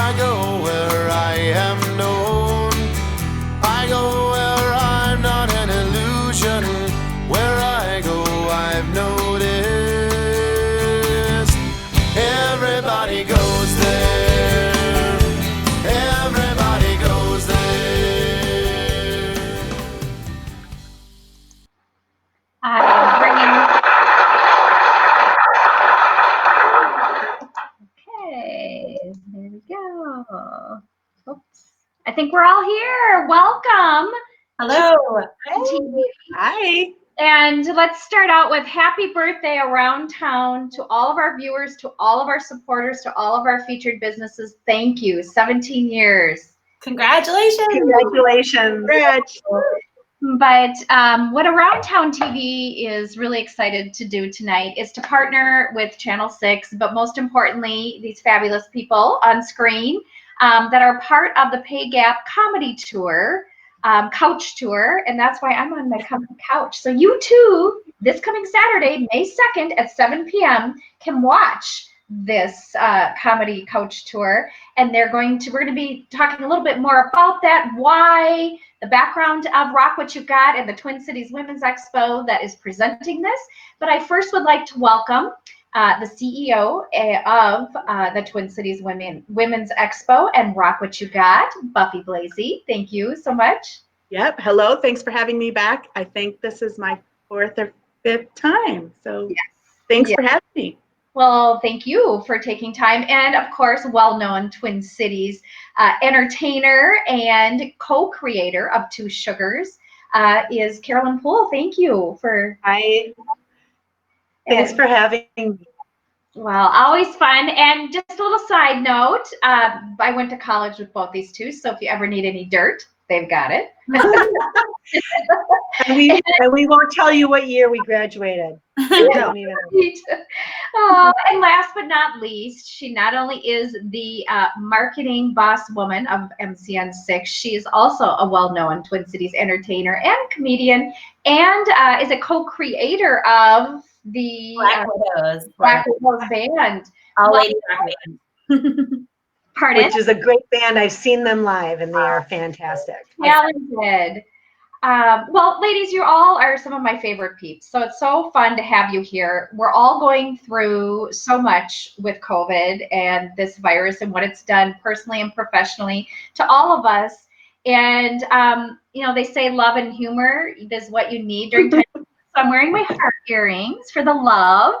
I go where I am known. I go where I'm not an illusion. Where I go, I've noticed. Everybody goes there. Everybody goes there. I'm bringing. Okay, there we go. Oops. I think we're all here. Welcome. Hello. TV. Hi. And let's start out with happy birthday around town to all of our viewers, to all of our supporters, to all of our featured businesses. Thank you. 17 years. Congratulations. Congratulations. But what Around Town TV is really excited to do tonight is to partner with Channel 6, but most importantly, these fabulous people on screen that are part of the Pay Gap Comedy Tour, Couch Tour, and that's why I'm on my couch. So you too, this coming Saturday, May 2nd at 7 p.m. can watch this comedy couch tour, and we're going to be talking a little bit more about that, why, the background of Rock What You Got and the Twin Cities Women's Expo that is presenting this. But I first would like to welcome the CEO of the Twin Cities Women's Expo and Rock What You Got, Buffy Blasey. Thank you so much. Yep. Hello. Thanks for having me back. I think this is my 4th or 5th time. So yes. Thanks for having me. Well, thank you for taking time. And of course, well-known Twin Cities entertainer and co-creator of Two Sugars is Carolyn Poole. Thank you for... Hi. Thanks for having me. Well, always fun. And just a little side note, I went to college with both these two, so if you ever need any dirt, they've got it. and we won't tell you what year we graduated. And last but not least, she not only is the marketing boss woman of MCN6, she is also a well-known Twin Cities entertainer and comedian, and is a co-creator of the Black Widows band. All lady rock band. Pardon? Which is a great band. I've seen them live, and they are fantastic. Talented. Well, ladies, you all are some of my favorite peeps. So it's so fun to have you here. We're all going through so much with COVID and this virus and what it's done personally and professionally to all of us. And, they say love and humor is what you need during times. So I'm wearing my heart earrings for the love.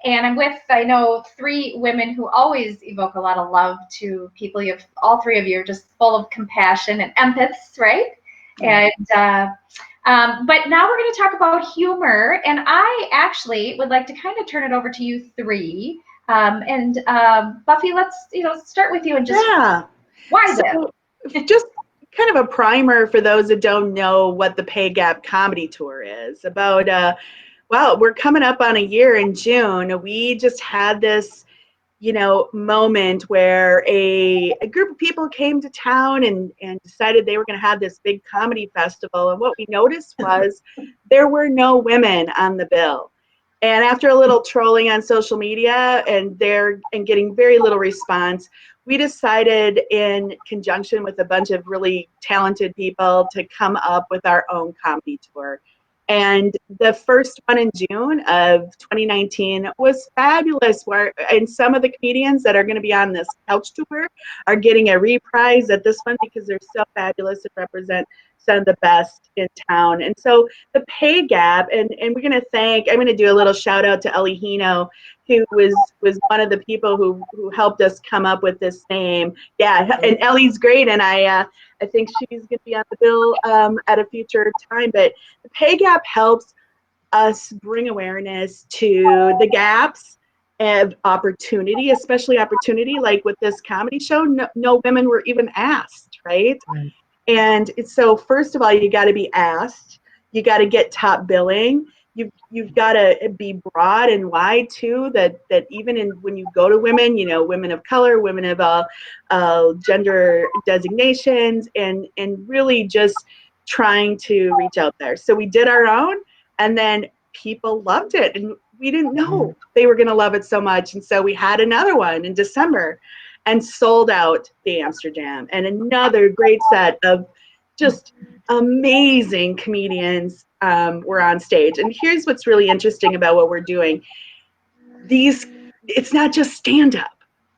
And I'm with, I know, 3 women who always evoke a lot of love to people. All 3 of you are just full of compassion and empaths, right? And but now we're going to talk about humor, and I actually would like to kind of turn it over to you 3. Buffy, let's start with you and just why this? Just kind of a primer for those that don't know what the Pay Gap Comedy Tour is about. Well, we're coming up on a year in June. We just had this moment where a group of people came to town and decided they were going to have this big comedy festival. And what we noticed was there were no women on the bill. And after a little trolling on social media and getting very little response, we decided in conjunction with a bunch of really talented people to come up with our own comedy tour. And the first one in June of 2019 was fabulous. And some of the comedians that are going to be on this couch tour are getting a reprise at this one because they're so fabulous and represent some of the best in town. And so the Pay Gap, and we're going to I'm going to do a little shout out to Ellie Hino, who was one of the people who helped us come up with this name. Yeah, and Ellie's great, and I think she's going to be on the bill at a future time. But the Pay Gap helps us bring awareness to the gaps of opportunity, especially opportunity, like with this comedy show. No women were even asked, right? And so first of all, you got to be asked. You got to get top billing. You've got to be broad and wide too. That even when you go to women, women of color, women of gender designations, and really just trying to reach out there. So we did our own, and then people loved it, and we didn't know they were going to love it so much. And so we had another one in December. and sold out the Amsterdam. And another great set of just amazing comedians were on stage. And here's what's really interesting about what we're doing. It's not just stand-up.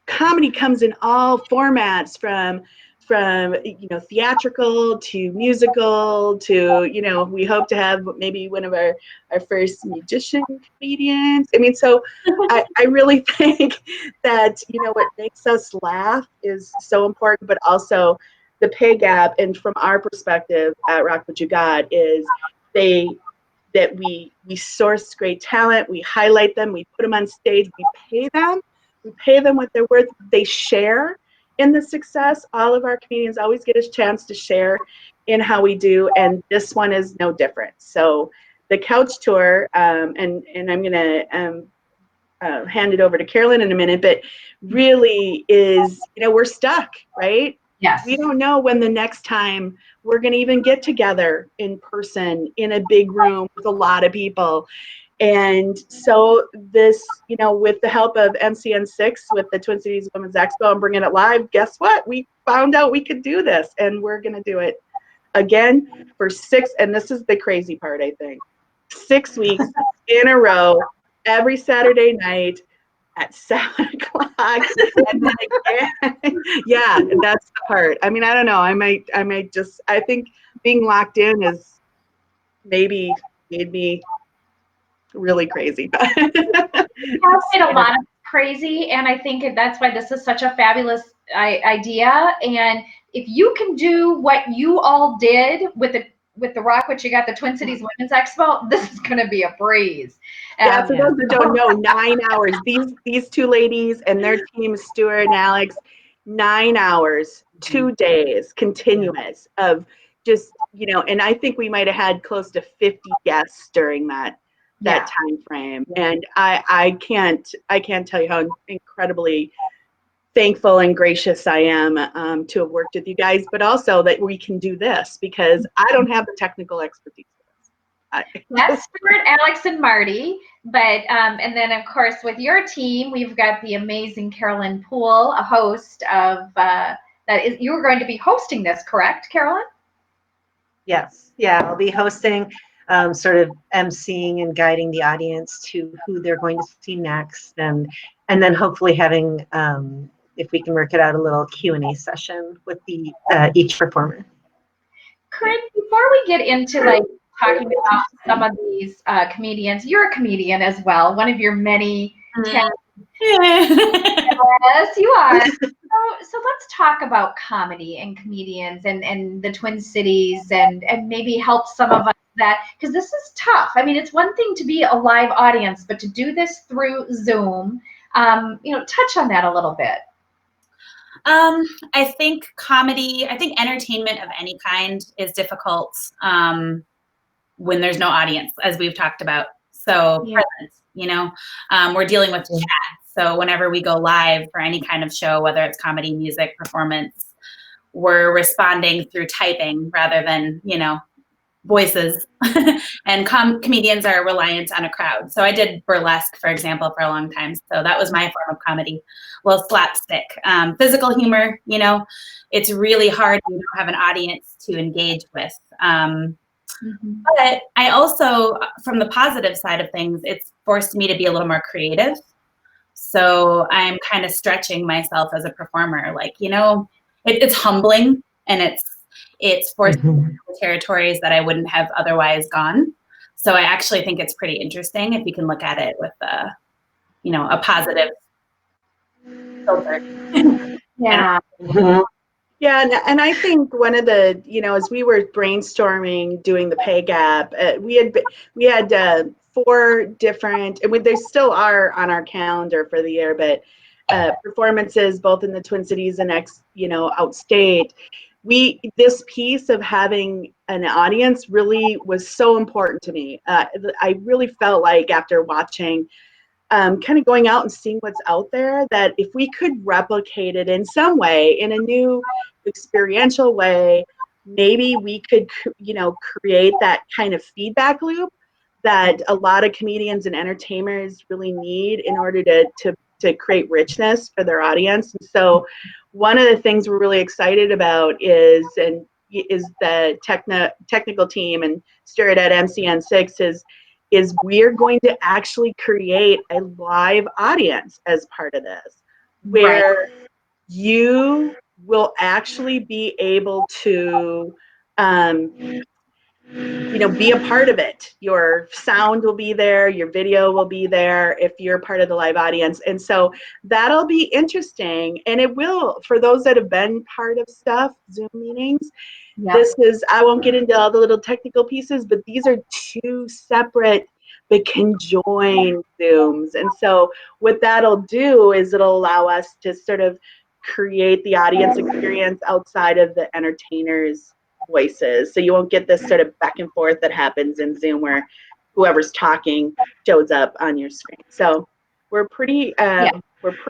Comedy comes in all formats, from theatrical to musical to, we hope to have maybe one of our first musician comedians. I mean, so I really think that, what makes us laugh is so important, but also the pay gap. And from our perspective at Rock What You Got is that we source great talent, we highlight them, we put them on stage, we pay them what they're worth. They share in the success. All of our comedians always get a chance to share in how we do, and this one is no different. So the couch tour, and I'm gonna hand it over to Carolyn in a minute, but really is, we're stuck, right? Yes. We don't know when the next time we're going to even get together in person in a big room with a lot of people. And so this, with the help of MCN6, with the Twin Cities Women's Expo and bringing it live, guess what? We found out we could do this, and we're going to do it again for 6, and this is the crazy part, I think, 6 weeks in a row, every Saturday night at 7 o'clock. And then again, yeah, that's the part. I mean, I don't know. I think being locked in is maybe made me really crazy. It has made a lot of crazy, and I think that's why this is such a fabulous idea. And if you can do what you all did with the Rock What You Got, the Twin Cities Women's Expo, this is going to be a breeze. Yeah, for those that don't know, 9 hours. These two ladies and their team, Stuart and Alex, 9 hours, 2 days, continuous of just, and I think we might have had close to 50 guests during that time frame. And I can't tell you how incredibly thankful and gracious I am to have worked with you guys, but also that we can do this because I don't have the technical expertise for this. Yes, Stuart, Alex, and Marty. But and then of course with your team, we've got the amazing Carolyn Poole, a host of you're going to be hosting this, correct, Carolyn? Yes, yeah, I'll be hosting, sort of emceeing and guiding the audience to who they're going to see next, and then hopefully having, if we can work it out, a little Q&A session with each performer. Corinne, before we get into talking about some of these comedians, you're a comedian as well, one of your many talents. Yes, you are. So let's talk about comedy and comedians and the Twin Cities and maybe help some of us because this is tough. I mean, it's one thing to be a live audience, but to do this through Zoom, touch on that a little bit. I think entertainment of any kind is difficult when there's no audience, as we've talked about. So present, we're dealing with chat. So whenever we go live for any kind of show, whether it's comedy, music, performance, we're responding through typing rather than, voices. And comedians are reliant on a crowd. So I did burlesque, for example, for a long time. So that was my form of comedy. Well, slapstick, physical humor, it's really hard when you don't have an audience to engage with. But I also, from the positive side of things, it's forced me to be a little more creative. So I'm kind of stretching myself as a performer. It's humbling, and it's forced me into territories that I wouldn't have otherwise gone. So I actually think it's pretty interesting if you can look at it with a positive filter. Yeah. Yeah, and I think one of the, as we were brainstorming doing the pay gap, we had 4 different, and they still are on our calendar for the year, but performances both in the Twin Cities and outstate. This piece of having an audience really was so important to me. I really felt like after watching, kind of going out and seeing what's out there, that if we could replicate it in some way, in a new experiential way, maybe we could, create that kind of feedback loop that a lot of comedians and entertainers really need in order to to create richness for their audience. And so one of the things we're really excited about is the technical team and Stuart at MCN6 is we're going to actually create a live audience as part of this, where you will actually be able to be a part of it. Your sound will be there, your video will be there if you're part of the live audience. And so that'll be interesting. And it will, for those that have been part of Zoom meetings, I won't get into all the little technical pieces, but these are two separate but conjoined Zooms. And so what that'll do is it'll allow us to sort of create the audience experience outside of the entertainers' voices. So you won't get this sort of back and forth that happens in Zoom where whoever's talking shows up on your screen. So we're pretty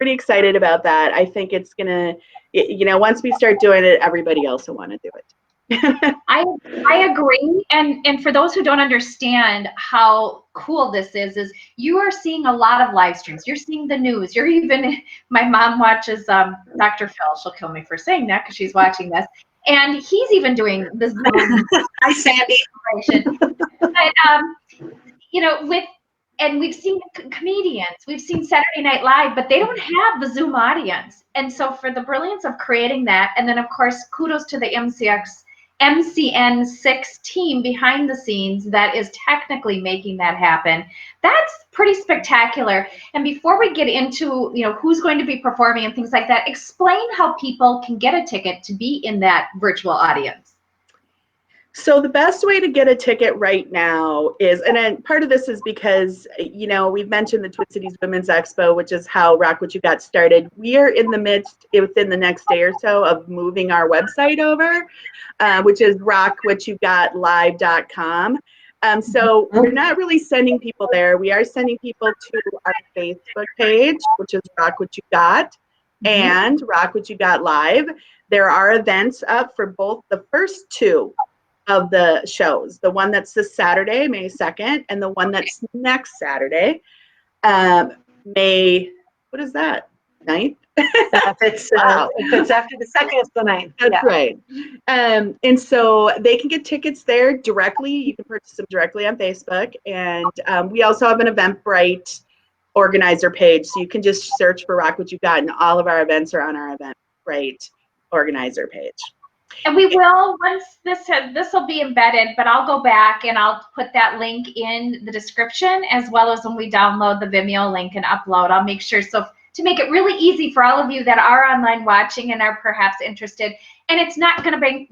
excited about that. I think it's gonna, once we start doing it, everybody else will want to do it. I agree. And for those who don't understand how cool this is you are seeing a lot of live streams. You're seeing the news. You're even, my mom watches Dr. Phil. She'll kill me for saying that because she's watching this. And he's even doing this Zoom. Hi, Sandy. But, and we've seen comedians, we've seen Saturday Night Live, but they don't have the Zoom audience. And so for the brilliance of creating that, and then of course, kudos to the MCN6 team behind the scenes that is technically making that happen. That's pretty spectacular. And before we get into, who's going to be performing and things like that, explain how people can get a ticket to be in that virtual audience. So the best way to get a ticket right now is, and part of this is because, we've mentioned the Twin Cities Women's Expo, which is how Rock What You Got started. We are in the midst, within the next day or so, of moving our website over, which is rockwhatyougotlive.com. So we're not really sending people there. We are sending people to our Facebook page, which is Rock What You Got, and Rock What You Got Live. There are events up for both the first two of the shows, the one that's this Saturday, May 2nd, and the one that's next Saturday, May, what is that, 9th? If it's after the 2nd, it's the 9th. That's right. And so they can get tickets there directly. You can purchase them directly on Facebook. And we also have an Eventbrite organizer page. So you can just search for Rock What You Got, and all of our events are on our Eventbrite organizer page. And we will, once this will be embedded, but I'll go back and I'll put that link in the description, as well as when we download the Vimeo link and upload. I'll make sure, so to make it really easy for all of you that are online watching and are perhaps interested. And it's not going to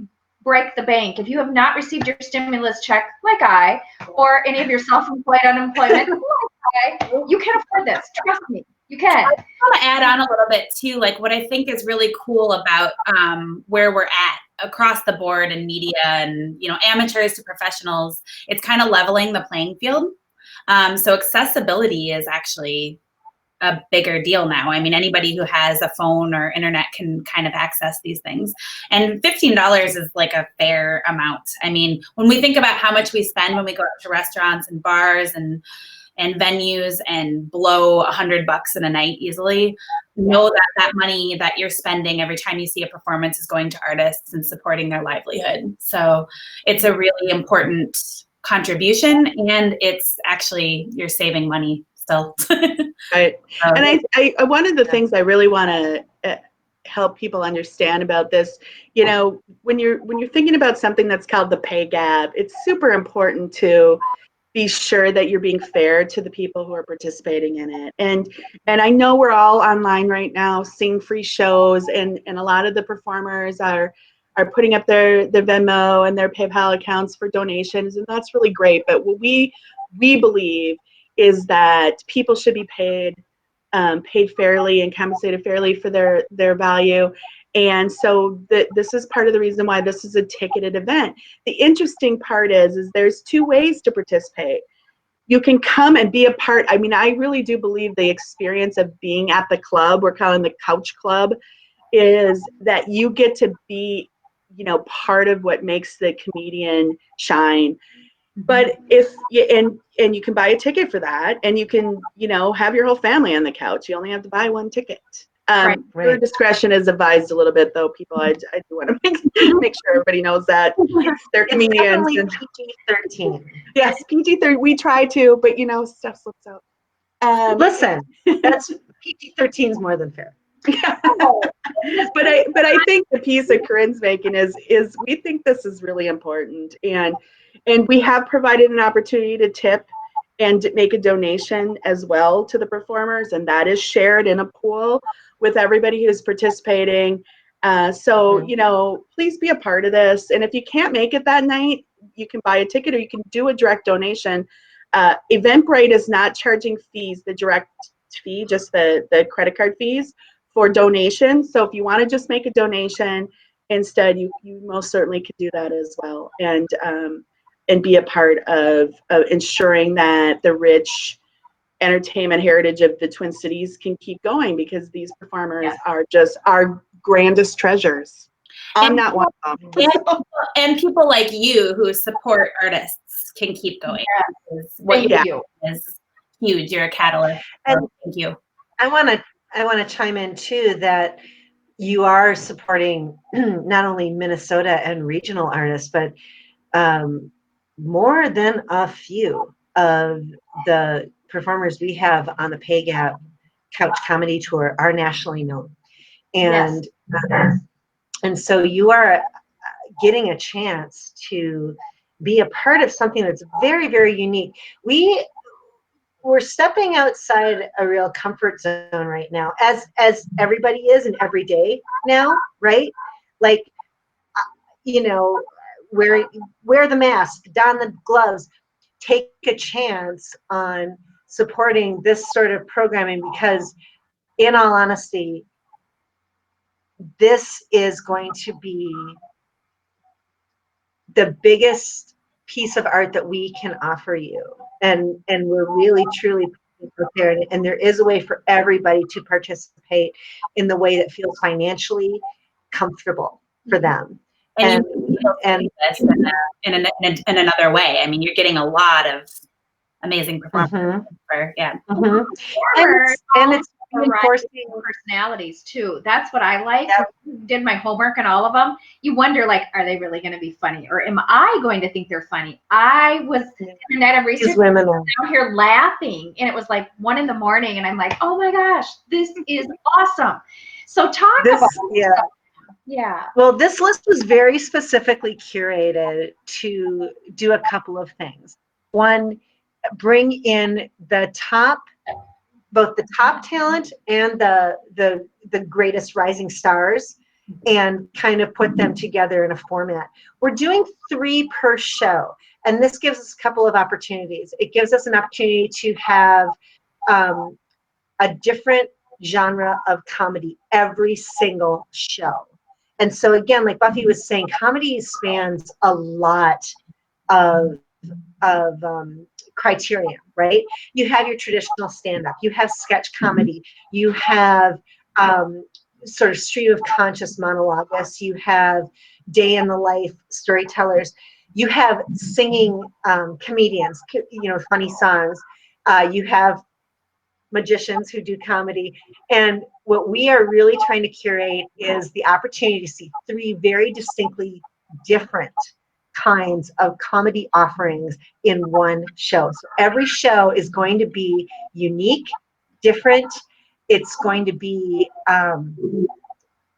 break the bank. If you have not received your stimulus check, like I, or any of your self-employed unemployment, you can afford this. Trust me. You can. I want to add on a little bit too, like what I think is really cool about where we're at across the board in media and, amateurs to professionals. It's kind of leveling the playing field. So accessibility is actually a bigger deal now. I mean, anybody who has a phone or internet can kind of access these things. And $15 is like a fair amount. I mean, when we think about how much we spend when we go out to restaurants and bars and venues and blow $100 in a night easily, know that money that you're spending every time you see a performance is going to artists and supporting their livelihood. So it's a really important contribution, and it's actually, you're saving money still. Right. And I one of the things I really want to help people understand about this, when you're thinking about something that's called the pay gap, it's super important to be sure that you're being fair to the people who are participating in it. And I know we're all online right now seeing free shows, and a lot of the performers are putting up their Venmo and their PayPal accounts for donations, and that's really great. But what we believe is that people should be paid fairly and compensated fairly for their value. And so this is part of the reason why this is a ticketed event. The interesting part is there's two ways to participate. You can come and be a part. I mean, I really do believe the experience of being at the club, we're calling the Couch Club, is that you get to be, part of what makes the comedian shine. But if you, and you can buy a ticket for that, and you can, have your whole family on the couch. You only have to buy one ticket. Right. Your discretion is advised a little bit, though, people. I do want to make sure everybody knows that they're comedians. Definitely And PG-13. yes, PG-13. We try to, but stuff slips out. Listen, that's PG-13 is more than fair. But I think the piece that Corinne's making is we think this is really important, and we have provided an opportunity to tip and make a donation as well to the performers, and that is shared in a pool with everybody who's participating. So please be a part of this, and if you can't make it that night, you can buy a ticket or you can do a direct donation. Eventbrite is not charging fees, the direct fee, just the credit card fees for donations. So if you want to just make a donation instead, you most certainly could do that as well, and be a part of ensuring that the rich entertainment heritage of the Twin Cities can keep going, because these performers are just our grandest treasures. I'm not one of them. And people like you who support artists can keep going. Thank you. Is huge. You're a catalyst. And thank you. I want to chime in too that you are supporting not only Minnesota and regional artists, but more than a few of the performers we have on the Pay Gap Couch Comedy Tour are nationally known. And and so you are getting a chance to be a part of something that's very, very unique. We're stepping outside a real comfort zone right now, as everybody is in every day now, right? Like, wear the mask, don the gloves, take a chance on supporting this sort of programming, because in all honesty, this is going to be the biggest piece of art that we can offer you. And we're really, truly prepared. And there is a way for everybody to participate in the way that feels financially comfortable for them. And this in another way. I mean, you're getting a lot of amazing performances. And it's reinforcing personalities too. That's what I like. So I did my homework on all of them. You wonder, like, are they really going to be funny, or am I going to think they're funny? I was internet research out here laughing, and it was like 1 a.m, and I'm like, oh my gosh, this is awesome. So talk about this. Yeah. Well, this list was very specifically curated to do a couple of things. One, bring in both the top talent and the greatest rising stars, and kind of put them together in a format. We're doing 3 per show, and this gives us a couple of opportunities. It gives us an opportunity to have a different genre of comedy every single show. And so again, like Buffy was saying, comedy spans a lot of criteria, right? You have your traditional stand-up, you have sketch comedy, you have sort of stream of conscious monologuists, you have day in the life storytellers, you have singing comedians, funny songs, you have magicians who do comedy. And what we are really trying to curate is the opportunity to see 3 very distinctly different kinds of comedy offerings in one show. So every show is going to be unique, different. It's going to be,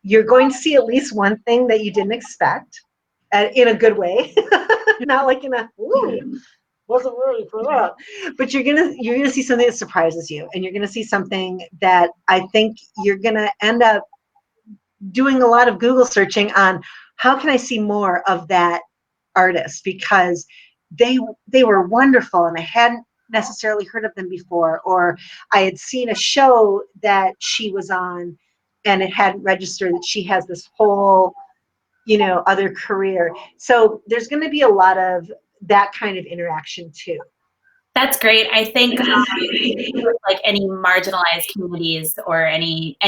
you're going to see at least one thing that you didn't expect, in a good way, not like in a, ooh, wasn't ready for that. But you're gonna see something that surprises you, and you're gonna see something that I think you're gonna end up doing a lot of Google searching on. How can I see more of that artist, because they were wonderful and I hadn't necessarily heard of them before, or I had seen a show that she was on and it hadn't registered that she has this whole other career. So there's going to be a lot of that kind of interaction too. That's great. I think like any marginalized communities or any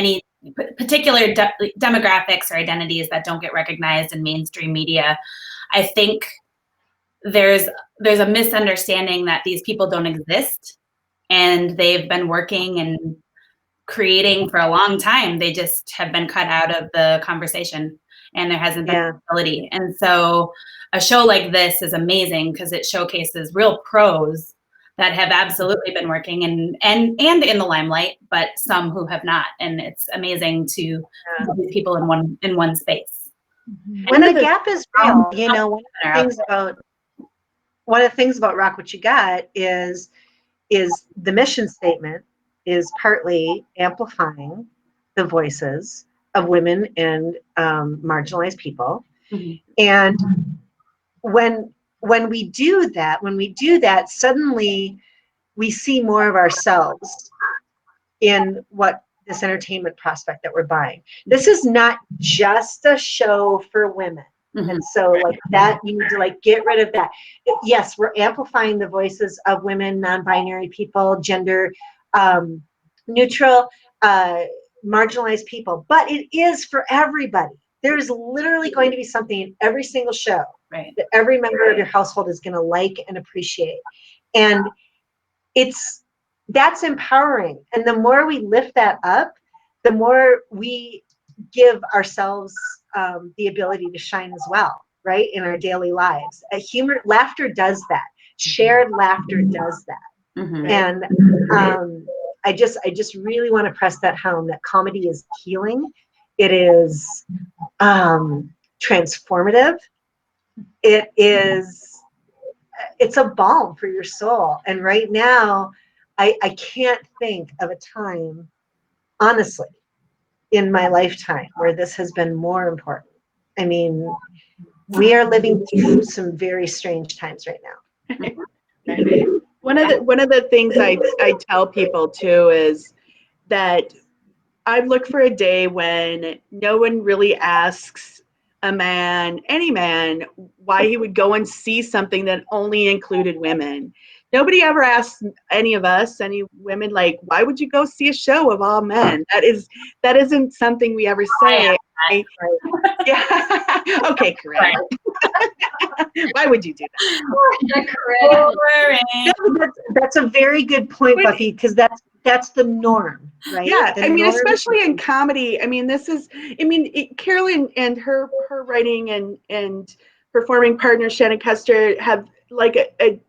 particular demographics or identities that don't get recognized in mainstream media, I think there's a misunderstanding that these people don't exist, and they've been working and creating for a long time. They just have been cut out of the conversation, and there hasn't been ability. And so a show like this is amazing because it showcases real pros that have absolutely been working and in the limelight, but some who have not. And it's amazing to have these people in one space. When the gap is real, you know, one of the things about Rock What You Got is the mission statement is partly amplifying the voices of women and marginalized people. And when we do that, suddenly we see more of ourselves in what this entertainment prospect that we're buying. This is not just a show for women. And so like that, you need to like get rid of that. Yes, we're amplifying the voices of women, non-binary people, gender neutral, marginalized people, but it is for everybody. There's literally going to be something in every single show that every member of your household is going to like and appreciate. And that's empowering. And the more we lift that up, the more we give ourselves the ability to shine as well, right? In our daily lives. Laughter does that. Shared laughter does that. And I just really want to press that home, that comedy is healing. It is transformative. It's a balm for your soul. And right now, I can't think of a time, honestly, in my lifetime where this has been more important. I mean, we are living through some very strange times right now. One of the things I tell people too is that I look for a day when no one really asks any man, why he would go and see something that only included women. Nobody ever asks any of us, any women, like, why would you go see a show of all men? That isn't something we ever say. Yeah. Okay, correct. Why would you do that? That's a very good point, Buffy, because that's the norm, right? Yeah, I mean, especially in comedy. I mean, Carolyn and her writing and performing partner Shannon Custer have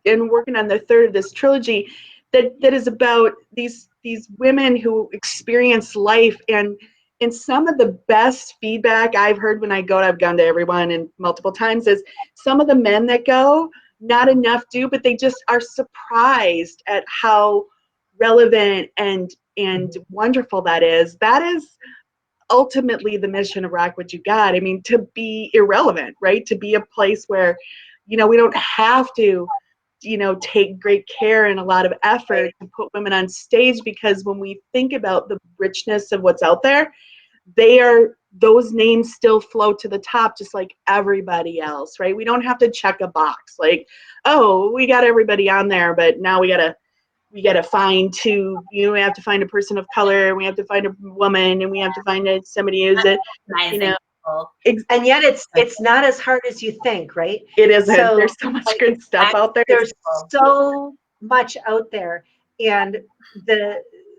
and working on the third of this trilogy that is about these women who experience life. And some of the best feedback I've heard when I've gone to everyone and multiple times, is some of the men that go, not enough do, but they just are surprised at how relevant and wonderful that is. That is ultimately the mission of Rock What You Got. I mean, to be irrelevant, right? To be a place where, we don't have to, take great care and a lot of effort to put women on stage, because when we think about the richness of what's out there, those names still float to the top just like everybody else, right? We don't have to check a box like, oh, we got everybody on there, but now we gotta find we have to find a person of color, we have to find a woman, and we have to find somebody who's and yet it's not as hard as you think, right? It isn't. So, there's so much good stuff out there. There's so much out there. And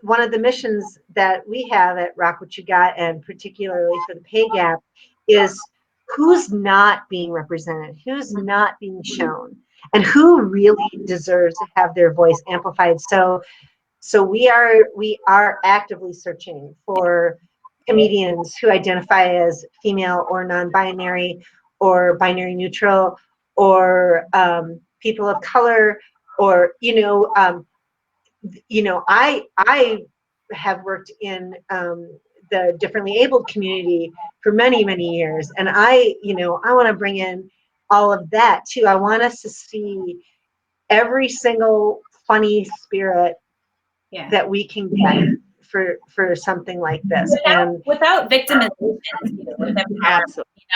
one of the missions that we have at Rock What You Got, and particularly for the pay gap, is who's not being represented, who's not being shown, and who really deserves to have their voice amplified. So we are actively searching for comedians who identify as female or non-binary or binary neutral, or people of color, or I have worked in the differently abled community for many, many years, and I want to bring in all of that too. I want us to see every single funny spirit that we can get for something like this, without victimization.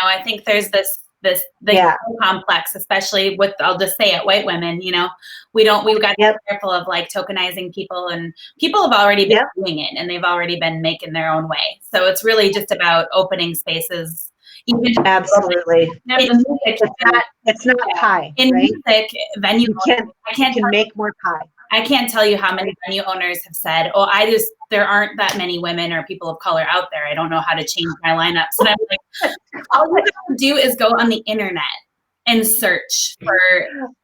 I think there's this complex, especially with, I'll just say it, white women. We've got to be careful of like tokenizing people, and people have already been doing it, and they've already been making their own way. So it's really just about opening spaces Even Absolutely. in It's not pie, in right? music venue, You can make more pie. I can't tell you how many venue owners have said, "Oh, there aren't that many women or people of color out there. I don't know how to change my lineups." And I'm like, all you have to do is go on the internet and search for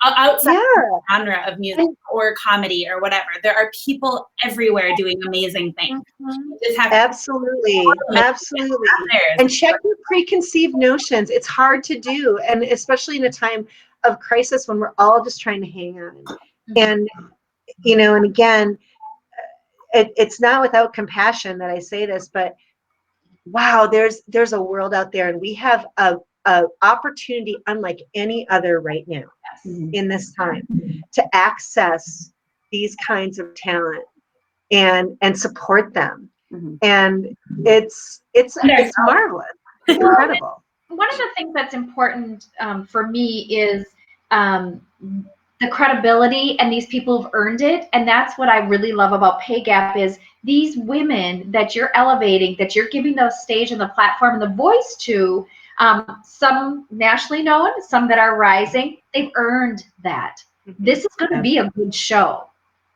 outside the genre of music or comedy or whatever. There are people everywhere doing amazing things. You just have Absolutely. And check your preconceived notions. It's hard to do, and especially in a time of crisis when we're all just trying to hang on. And and again, it's not without compassion that I say this, but wow, there's a world out there, and we have a opportunity unlike any other right now in this time to access these kinds of talent and support them. And it's marvelous. It's incredible. One of the things that's important for me is the credibility, and these people have earned it. And that's what I really love about Pay Gap is these women that you're elevating, that you're giving the stage and the platform and the voice to, some nationally known, some that are rising, they've earned that. This is going to be a good show.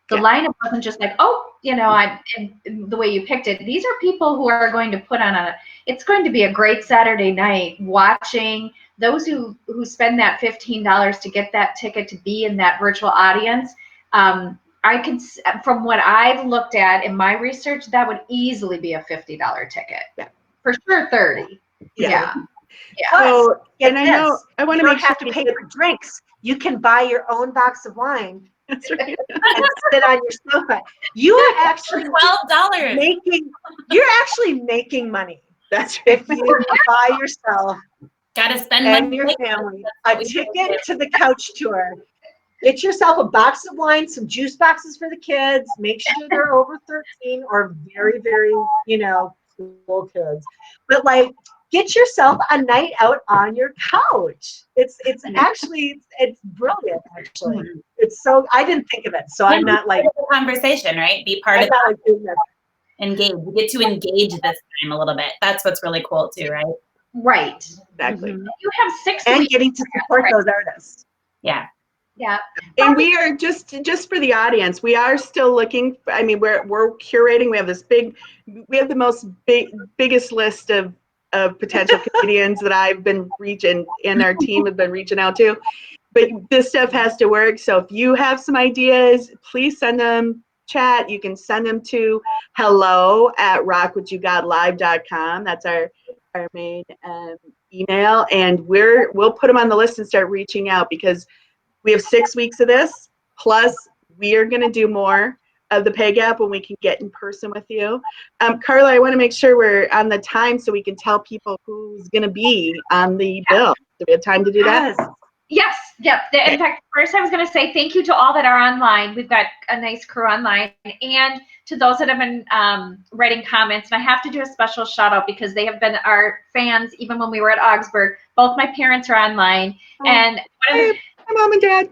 The lineup wasn't just like, the way you picked it. These are people who are going to put on it's going to be a great Saturday night watching those who spend that $15 to get that ticket to be in that virtual audience. I can, from what I've looked at in my research, that would easily be a $50 ticket. For sure, 30. Yeah. So, and I know I want to make sure have to pay for drinks. You can buy your own box of wine. That's right. And sit on your sofa. You are actually $12 you're actually making money. That's right. If you buy yourself gotta spend and money your family a ticket to the couch tour. Get yourself a box of wine, some juice boxes for the kids. Make sure they're over 13 or very, very, cool kids. But get yourself a night out on your couch. It's actually it's brilliant. Actually, it's so I didn't think of it. So I'm not conversation, right? Be part of that. Engage. You get to engage this time a little bit. That's what's really cool too, right? Right. Exactly. You have 6 and weeks. getting to support those artists. Yeah. Yeah. And we are just for the audience, we are still looking. I mean, we're curating. We have the most biggest list of potential comedians that I've been reaching, and our team have been reaching out to. But this stuff has to work. So if you have some ideas, please send them. Chat. You can send them to hello@rockwhatyougotlive.com. That's our main email, and we'll put them on the list and start reaching out, because we have 6 weeks of this, plus we are going to do more of the Pay Gap when we can get in person with you. Carla, I want to make sure we're on the time so we can tell people who's going to be on the bill. Do we have time to do that? Yes. Yep. In fact, first I was going to say thank you to all that are online. We've got a nice crew online, and to those that have been writing comments. And I have to do a special shout out because they have been our fans even when we were at Augsburg. Both my parents are online, and my mom and dad,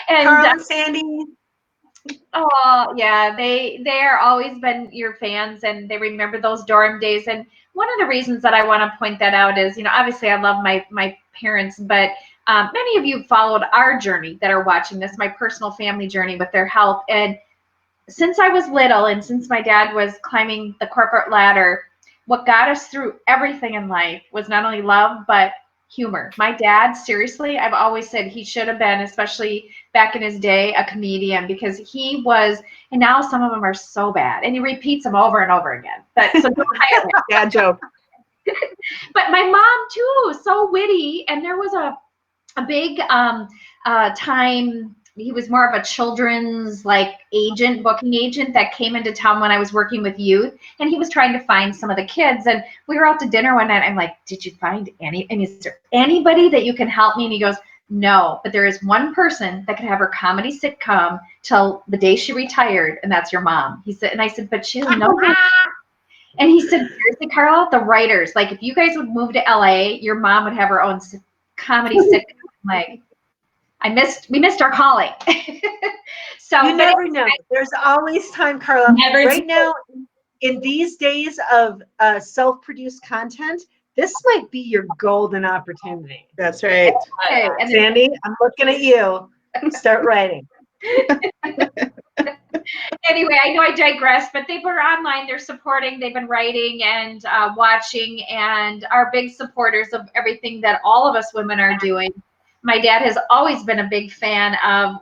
and Carl and Sandy. Oh yeah, they are always been your fans, and they remember those dorm days. And one of the reasons that I want to point that out is, obviously I love my parents, but many of you followed our journey that are watching this, my personal family journey with their health. And since I was little, and since my dad was climbing the corporate ladder, what got us through everything in life was not only love, but humor. My dad, seriously, I've always said he should have been, especially back in his day, a comedian, because he was, and now some of them are so bad, and he repeats them over and over again. But so don't hire him. Dad joke. But my mom too, so witty, and there was a big time. He was more of a children's booking agent that came into town when I was working with youth, and he was trying to find some of the kids. And we were out to dinner one night. I'm like, did you find any? And is there anybody that you can help me? And he goes, no, but there is one person that could have her comedy sitcom till the day she retired, and that's your mom. He said, and I said, but she doesn't know her. And he said, seriously, Carla, the writers, if you guys would move to LA, your mom would have her own comedy sitcom. We missed our calling. So you never know. There's always time, Carla. Right now, in these days of self-produced content, this might be your golden opportunity. That's right. Okay, and then- Sandy, I'm looking at you. Start writing. anyway, I know I digress, but they were online. They're supporting. They've been writing and watching, and are big supporters of everything that all of us women are doing. My dad has always been a big fan of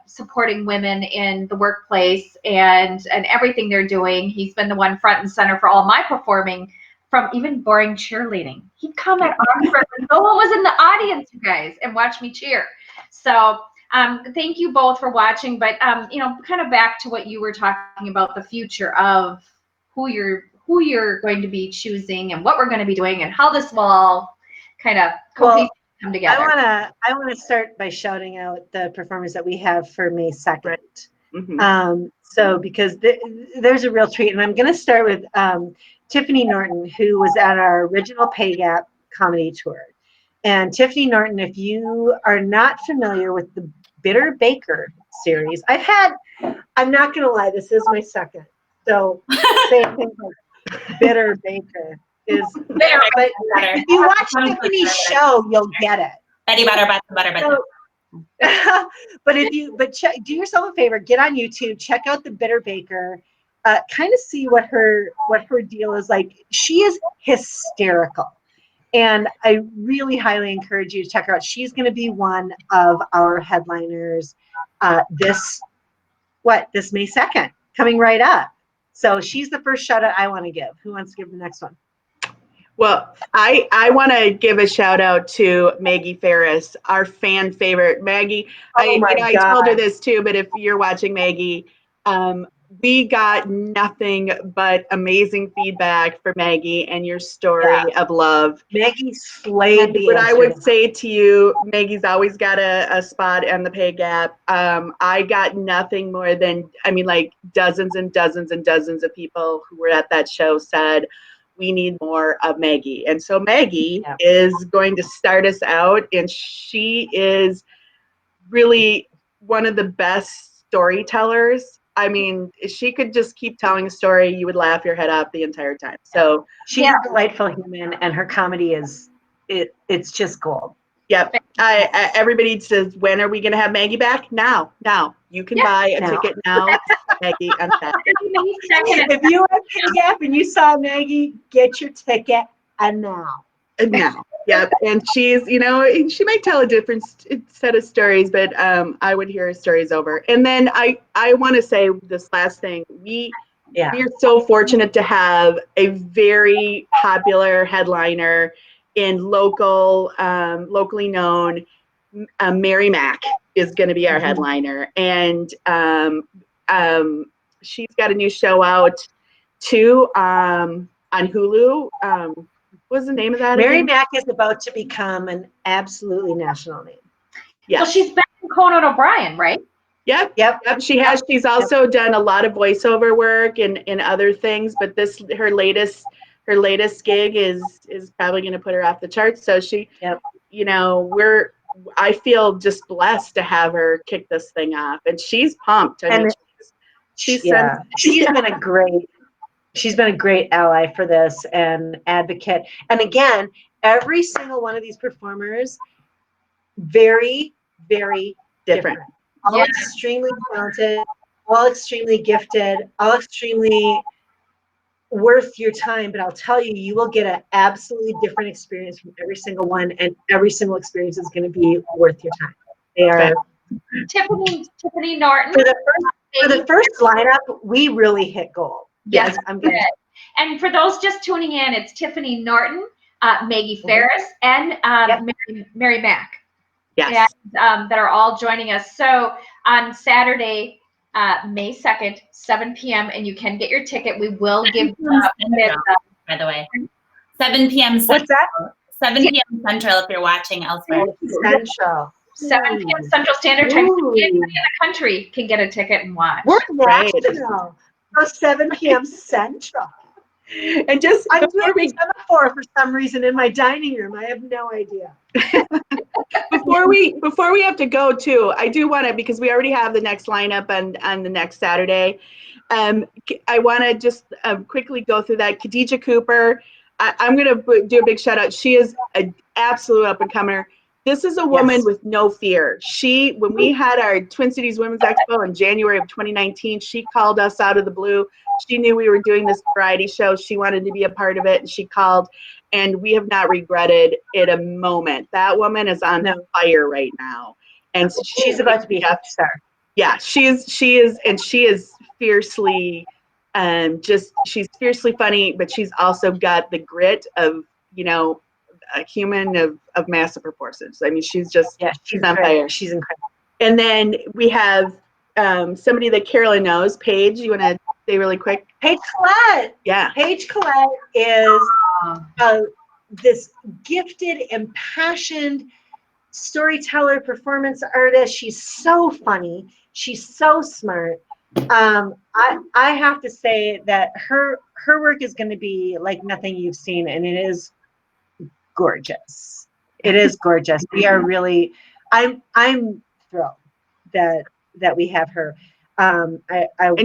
supporting women in the workplace and everything they're doing. He's been the one front and center for all my performing, from even boring cheerleading. He'd come at arms when no one was in the audience, you guys, and watch me cheer. So thank you both for watching, but kind of back to what you were talking about, the future of who you're going to be choosing and what we're going to be doing and how this will all kind of come together. I wanna start by shouting out the performers that we have for May 2nd. Mm-hmm. So because there's a real treat, and I'm gonna start with Tiffany Norton, who was at our original Pay Gap comedy tour. And Tiffany Norton, if you are not familiar with the Bitter Baker series, I'm not gonna lie, this is my second. So saying things like Bitter Baker is Bitter, but butter. if you watch Tiffany's show, you'll get it. Betty butter, butter, butter. So, do yourself a favor, get on YouTube, check out the Bitter Baker, kind of see what her deal is like. She is hysterical, and I really highly encourage you to check her out. She's going to be one of our headliners this May 2nd, coming right up. So she's the first shout out I want to give. Who wants to give the next one? Well, I want to give a shout out to Maggie Ferris, our fan favorite. Maggie, I told her this too, but if you're watching, Maggie, we got nothing but amazing feedback for Maggie and your story of love. Maggie slayed the What I would say to you, Maggie's always got a spot on the Pay Gap. I got nothing more than, like dozens and dozens and dozens of people who were at that show said, we need more of Maggie. And so Maggie is going to start us out, and she is really one of the best storytellers. She could just keep telling a story. You would laugh your head off the entire time. So she's a delightful human, and her comedy it's just gold. Yep. Everybody says, when are we going to have Maggie back? Now. You can buy a ticket now. Maggie on Saturday. If you were at Pay Gap and you saw Maggie, get your ticket now. Yep. And she's, she might tell a different set of stories, but I would hear her stories over. And then I want to say this last thing. We are so fortunate to have a very popular headliner in locally known. Mary Mack is going to be our headliner, and she's got a new show out too on Hulu. What's the name of that? Mary Mack is about to become an absolutely national name. Well, she's back in Conan O'Brien, right? Yep. She has. She's also done a lot of voiceover work and other things, but her latest gig is probably going to put her off the charts. So she, I feel just blessed to have her kick this thing off, and she's pumped. She's been a great ally for this and advocate. And again, every single one of these performers, very, very different. All extremely talented, all extremely gifted, all extremely worth your time. But I'll tell you, you will get an absolutely different experience from every single one, and every single experience is going to be worth your time. They are Tiffany Norton. For the first lineup, we really hit gold. Yes, I'm good. And for those just tuning in, it's Tiffany Norton, Maggie Ferris, and Mary Mack. Yes. And, that are all joining us. So on Saturday, May 2nd, 7 p.m., and you can get your ticket. We will give by the way. 7 p.m. Central. What's that? 7 p.m. Central if you're watching elsewhere. Central. 7 p.m. Central Standard Time. Anybody in the country can get a ticket and watch. We're national. So 7 p.m. Central. And just I'm doing semaphore for some reason in my dining room. I have no idea. Before we have to go too, I do want to, because we already have the next lineup on the next Saturday. I want to just quickly go through that. Khadija Cooper, I'm going to do a big shout out. She is an absolute up and comer. This is a woman with no fear. When we had our Twin Cities Women's Expo in January of 2019, she called us out of the blue. She knew we were doing this variety show. She wanted to be a part of it, and she called, and we have not regretted it a moment. That woman is on fire right now. And so she's about to be a star. Yeah, she is, and she is fiercely, she's fiercely funny, but she's also got the grit of, a human of massive proportions. I mean, she's on fire. She's incredible. And then we have somebody that Carolyn knows. Paige, you want to say really quick? Paige Clark. Yeah. Paige Clark is this gifted, impassioned storyteller, performance artist. She's so funny. She's so smart. I have to say that her work is going to be like nothing you've seen, and it is gorgeous. It is gorgeous. We are really, I'm thrilled that we have her. And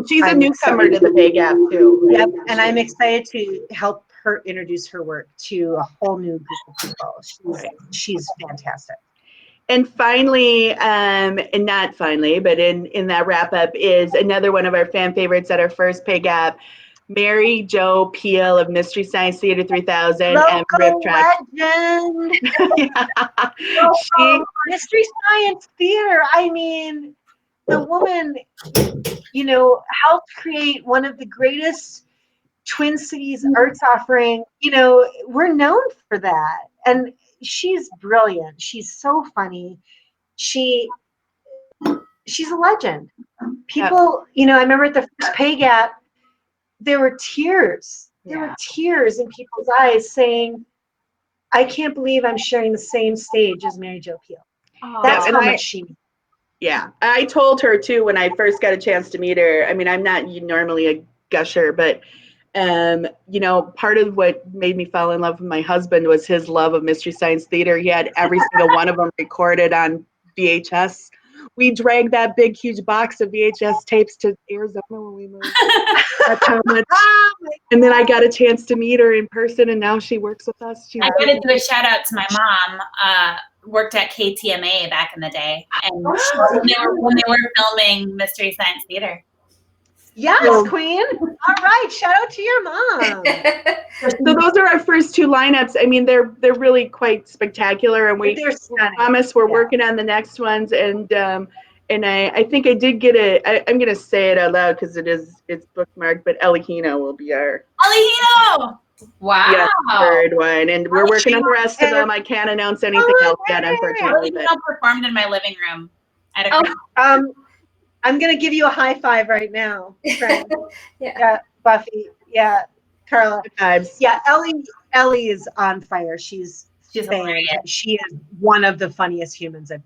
she's a newcomer to the Pay Gap too. Yep, and I'm excited to help her introduce her work to a whole new group of people. She's fantastic. And finally, and not finally, but in that wrap up is another one of our fan favorites at our first Pay Gap, Mary Jo Peel of Mystery Science Theater 3000 and Rip Track. Legend. Mystery Science Theater. I mean, the woman, helped create one of the greatest Twin Cities arts offering. We're known for that, and she's brilliant. She's so funny. She's a legend. People, I remember at the first Pay Gap, there were tears. There were tears in people's eyes saying, I can't believe I'm sharing the same stage as Mary Jo Peel. That's how much she means. Yeah. I told her too when I first got a chance to meet her. I mean, I'm not normally a gusher, but part of what made me fall in love with my husband was his love of Mystery Science Theater. He had every single one of them recorded on VHS. We dragged that big, huge box of VHS tapes to Arizona when we moved. That's how much. And then I got a chance to meet her in person, and now she works with us. I got to do a shout out to my mom. Worked at KTMA back in the day, and when they were filming Mystery Science Theater. Yes, Queen. All right, shout out to your mom. So those are our first two lineups. I mean, they're really quite spectacular, and we promise we're working on the next ones. And I think I did get I'm going to say it out loud because it's bookmarked. But Elihino will be our Elihino. Wow. Third one, and we're working on the rest of them. I can't announce anything else yet, unfortunately. Elihino performed in my living room at I'm going to give you a high five right now, friend. Yeah, Buffy. Yeah, Carla. Yeah, Ellie is on fire. She's hilarious. She is one of the funniest humans I've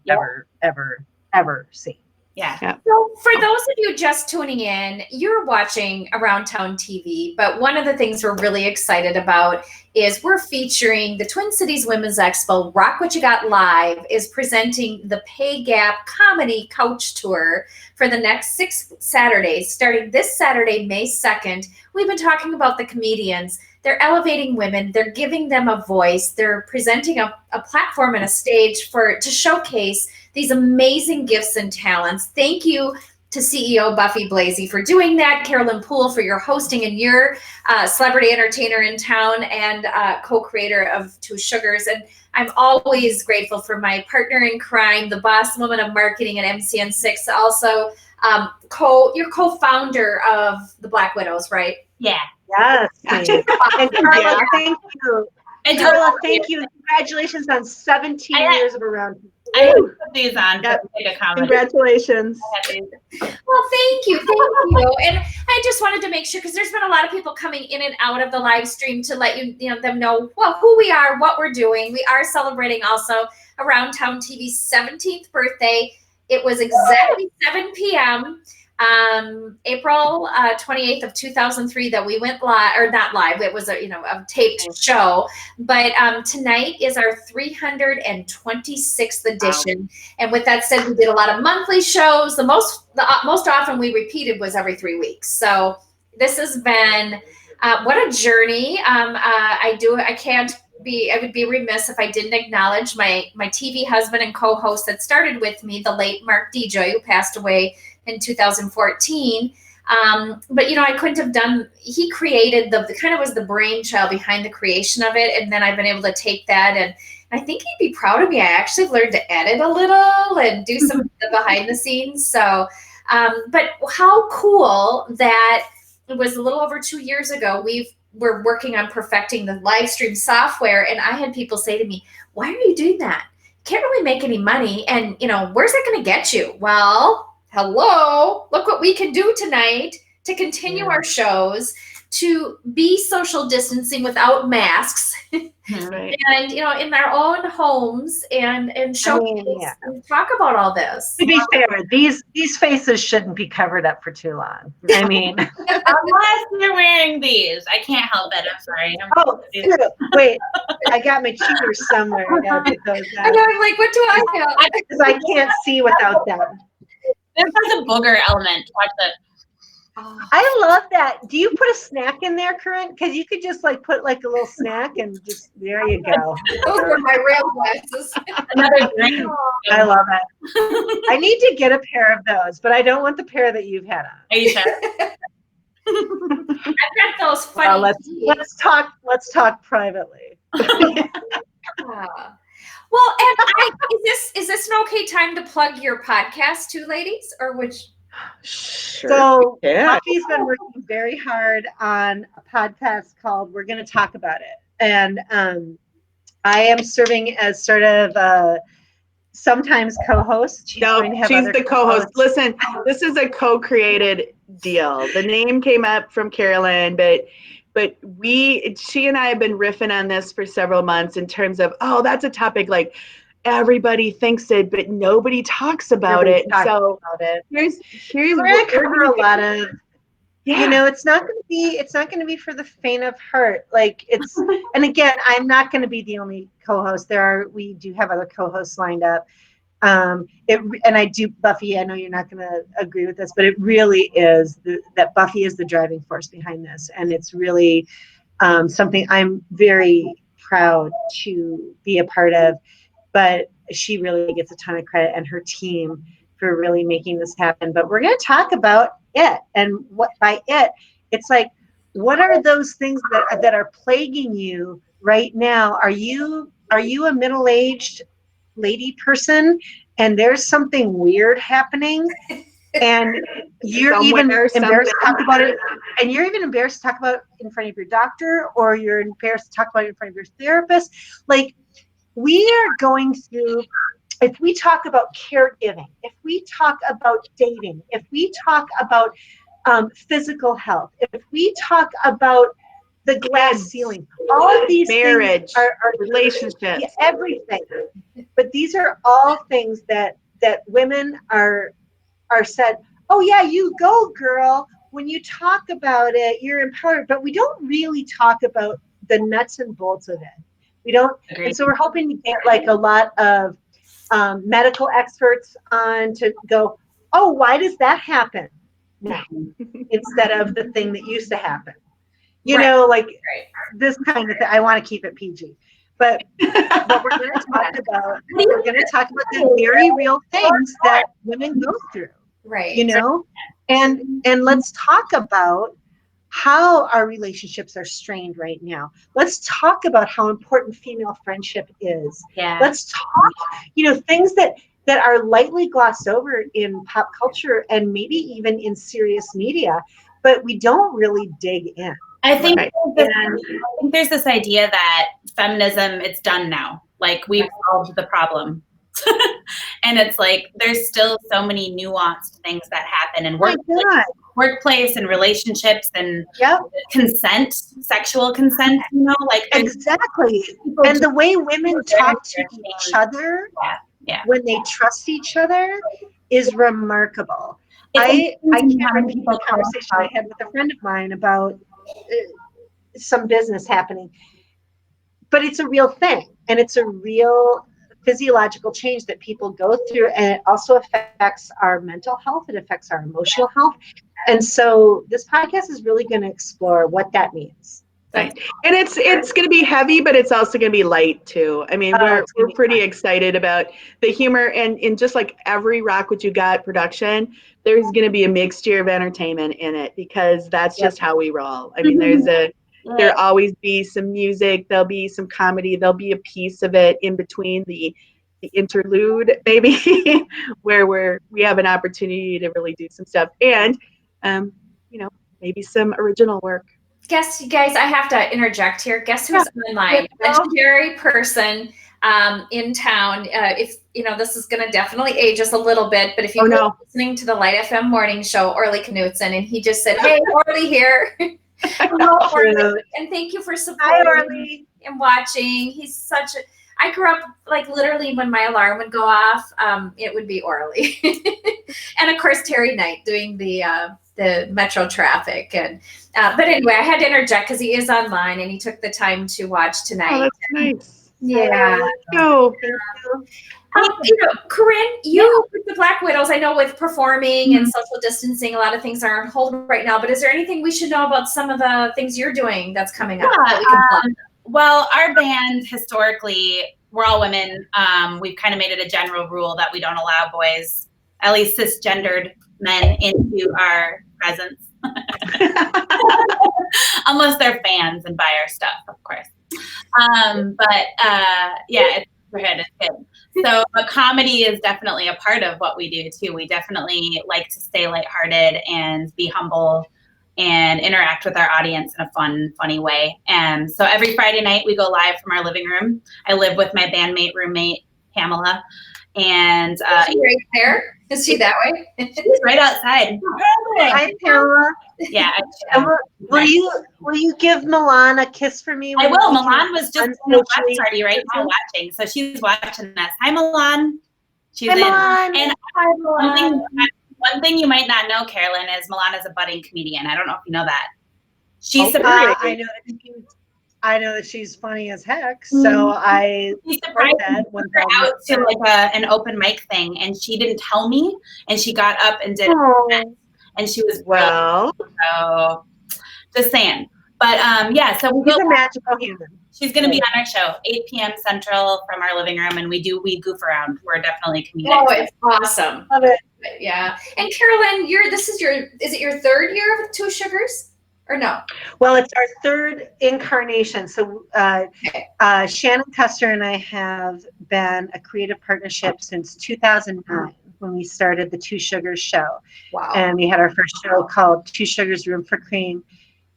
ever seen. Yeah. So for those of you just tuning in, you're watching Around Town TV, but one of the things we're really excited about is we're featuring the Twin Cities Women's Expo. Rock What You Got Live is presenting the Pay Gap Comedy Couch Tour for the next 6 Saturdays, starting this Saturday, May 2nd. We've been talking about the comedians. They're elevating women. They're giving them a voice. They're presenting a platform and a stage to showcase these amazing gifts and talents. Thank you to CEO Buffy Blasey for doing that, Carolyn Poole for your hosting and your celebrity entertainer in town and co-creator of Two Sugars. And I'm always grateful for my partner in crime, the boss woman of marketing at MCN6, also you're co-founder of the Black Widows, right? Yeah. Yes. And Carla, thank you. And Carla, thank you. Congratulations on 17 years of Around. I put these on. Congratulations. Well, thank you. And I just wanted to make sure, because there's been a lot of people coming in and out of the live stream to let them know who we are, what we're doing. We are celebrating also Around Town TV's 17th birthday. It was exactly 7 p.m. April 28th of 2003 that we went live, or not live. It was a taped show. But tonight is our 326th edition. Wow. And with that said, we did a lot of monthly shows. The most often we repeated was every 3 weeks. So this has been What a journey. I would be remiss if I didn't acknowledge my TV husband and co-host that started with me, the late Mark DJ, who passed away in 2014. But I couldn't have done, he created the kind of was the brainchild behind the creation of it. And then I've been able to take that, and I think he'd be proud of me. I actually learned to edit a little and do some of the behind the scenes. So, but how cool that it was a little over 2 years ago. We're working on perfecting the live stream software. And I had people say to me, why are you doing that? You can't really make any money. And, where's that going to get you? Well, hello, look what we can do tonight to continue our shows, to be social distancing without masks, Right. and in our own homes, and showcase and talk about all this. To be fair, these faces shouldn't be covered up for too long. I mean, Unless you're wearing these. I can't help it. I'm sorry. wait, I got my cheaters somewhere. I gotta put those I out. know, I'm like, what do I have? Because I can't see without them. This has a booger element. Watch this. I love that. Do you put a snack in there, Corinne? Because you could just put a little snack and just, there you go. Those were my real glasses. Another drink. I love it. I need to get a pair of those, but I don't want the pair that you've had on. Are you sure? I've got those funny. Let's talk privately. Well, and is this an okay time to plug your podcast too, ladies? Or which? Sure. So Yeah. Buffy's been working very hard on a podcast called We're Going to Talk About It. And I am serving as sort of sometimes co-host. She's the co-host. Listen, this is a co-created deal. The name came up from Carolyn, but she and I have been riffing on this for several months in terms of, that's a topic like everybody thinks it, but nobody talks about it. So here's we're going to cover a lot of, it's not going to be for the faint of heart. And again, I'm not going to be the only co-host. We do have other co-hosts lined up. And I do, Buffy, I know you're not going to agree with this, but it really is that Buffy is the driving force behind this. And it's really something I'm very proud to be a part of. But she really gets a ton of credit, and her team, for really making this happen. But we're going to talk about it, and what by it, it's like, what are those things that are plaguing you right now? Are you a middle-aged lady person, and there's something weird happening, and you're even embarrassed to talk about it, and you're even embarrassed to talk about it in front of your doctor, or you're embarrassed to talk about it in front of your therapist, we are going through, if we talk about caregiving, if we talk about dating, if we talk about physical health, if we talk about the glass ceiling, all of these marriage, things are relationships, everything. But these are all things that women are said, oh yeah, you go girl. When you talk about it, you're empowered. But we don't really talk about the nuts and bolts of it. We don't, and so we're hoping to get a lot of medical experts on to go, oh, why does that happen now instead of the thing that used to happen? This kind of thing. I want to keep it PG, but we're going to talk about the very real things that women go through, right? And let's talk about how our relationships are strained right now. Let's talk about how important female friendship is. Yeah. Let's talk, things that are lightly glossed over in pop culture and maybe even in serious media, but we don't really dig in. I think there's this idea that feminism, it's done now. We've solved the problem. And it's there's still so many nuanced things that happen in workplace and relationships and consent, sexual consent, exactly. And the way women talk to each other when they trust each other is remarkable. I can't repeat the conversation I had with a friend of mine about some business happening, but it's a real thing, and it's a real physiological change that people go through, and it also affects our mental health. It affects our emotional health. And so this podcast is really going to explore what that means. Right. And it's going to be heavy, but it's also going to be light too. I mean, we're pretty excited about the humor, and just like every Rock What You Got production, there's going to be a mixture of entertainment in it, because that's just how we roll. I mean, there'll always be some music, there'll be some comedy, there'll be a piece of it in between the interlude, maybe, where we have an opportunity to really do some stuff, and maybe some original work. Guess, you guys, I have to interject here. Guess who's online? Legendary person in town. If this is going to definitely age us a little bit, but if you were listening to the Light FM morning show, Orly Knutson, and he just said, "Hey, Orly here." Hello, Orly, and thank you for supporting and watching. He's such a. I grew up literally when my alarm would go off, it would be Orly, and of course Terry Knight doing the metro traffic. And but anyway, I had to interject because he is online and he took the time to watch tonight. Oh, that's nice. Yeah. Go. Corinne, you with the Black Widows, I know with performing and social distancing, a lot of things are on hold right now, but is there anything we should know about some of the things you're doing that's coming up that we can plug? Well, our band, historically, we're all women. We've kind of made it a general rule that we don't allow boys, at least cisgendered men, into our presence. Unless they're fans and buy our stuff, of course. It's good. So comedy is definitely a part of what we do too. We definitely like to stay lighthearted and be humble and interact with our audience in a fun, funny way. And so every Friday night we go live from our living room. I live with my bandmate, roommate, Pamela. And is she right there? Is she that way? She's right outside. Hi, Pamela. Yeah. Will you give Milan a kiss for me? I will. Milan was just in the watch party right now watching, so she's watching us. Hi, Milan. She's in. Milan. And hi, Milan. One thing you might not know, Carolyn, is Milan is a budding comedian. I don't know if you know that. She's surprised. I know that she's funny as heck, so I surprised that when out to an open mic thing, and she didn't tell me, and she got up and did it, and she was so just saying. But so she's a magical human. She's going to be on our show 8 p.m. Central from our living room, and we goof around. We're definitely comedians. Oh, it's awesome. Love it. Yeah. And Carolyn, is it your third year of Two Sugars? Or no? Well, it's our third incarnation. So Shannon Custer and I have been a creative partnership since 2009 when we started the Two Sugars show. Wow. And we had our first show called Two Sugars Room for Cream.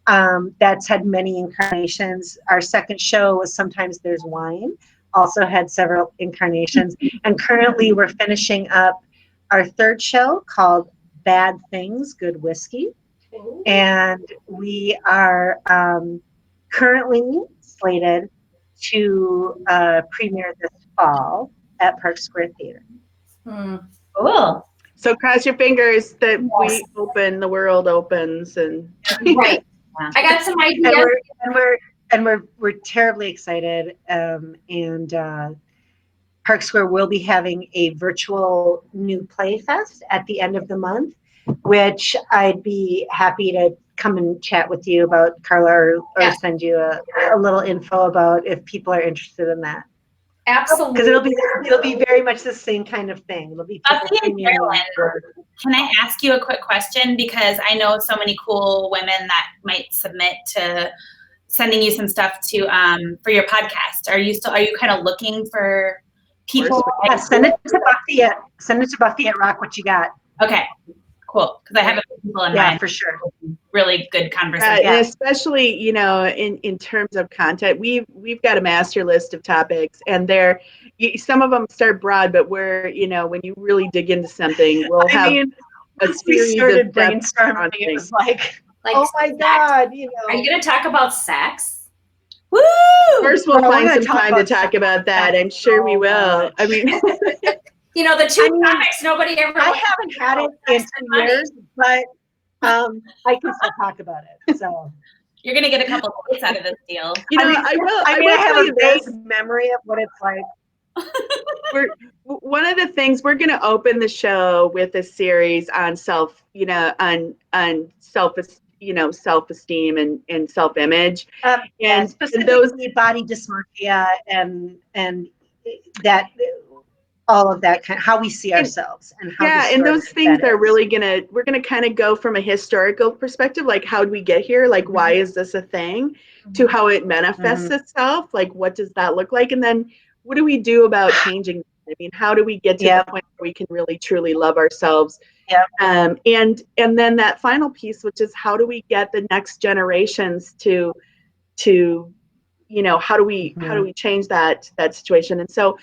That's had many incarnations. Our second show was Sometimes There's Wine, also had several incarnations. And currently we're finishing up our third show called Bad Things, Good Whiskey. And we are currently slated to premiere this fall at Park Square Theater. Cool. So cross your fingers that we open, the world opens, and right. I got some ideas. And we're terribly excited. And Park Square will be having a virtual new play fest at the end of the month, which I'd be happy to come and chat with you about, Carla, or send you a little info about if people are interested in that. Absolutely. Because it'll be very much the same kind of thing. It'll be Can I ask you a quick question? Because I know so many cool women that might submit to sending you some stuff to for your podcast. Are you kind of looking for people? Yeah, send it to Buffy at Rock What You Got. Okay. Cool, because I have people in mind. For sure. Really good conversation. And especially, in terms of content, we've got a master list of topics, and some of them start broad, but when you really dig into something, we'll have a series of brainstorming. It was like oh my sex. God, Are you going to talk about sex? Woo! First, we'll find some time to talk about that. I'm sure we will. I mean. The two topics nobody ever. I haven't had it in 2 years, but I can still talk about it. So you're gonna get a couple of quotes out of this deal. I have a vague memory of what it's like. One of the things we're going to open the show with a series on self-esteem and self-image, and specifically body dysmorphia and that all of that kind of how we see ourselves and how and those things are really we're gonna kind of go from a historical perspective, like how did we get here, like why is this a thing, to how it manifests itself, like what does that look like, and then what do we do about changing? I mean, how do we get to the point where we can really truly love ourselves? And then that final piece, which is how do we get the next generations to how do we change that situation? And so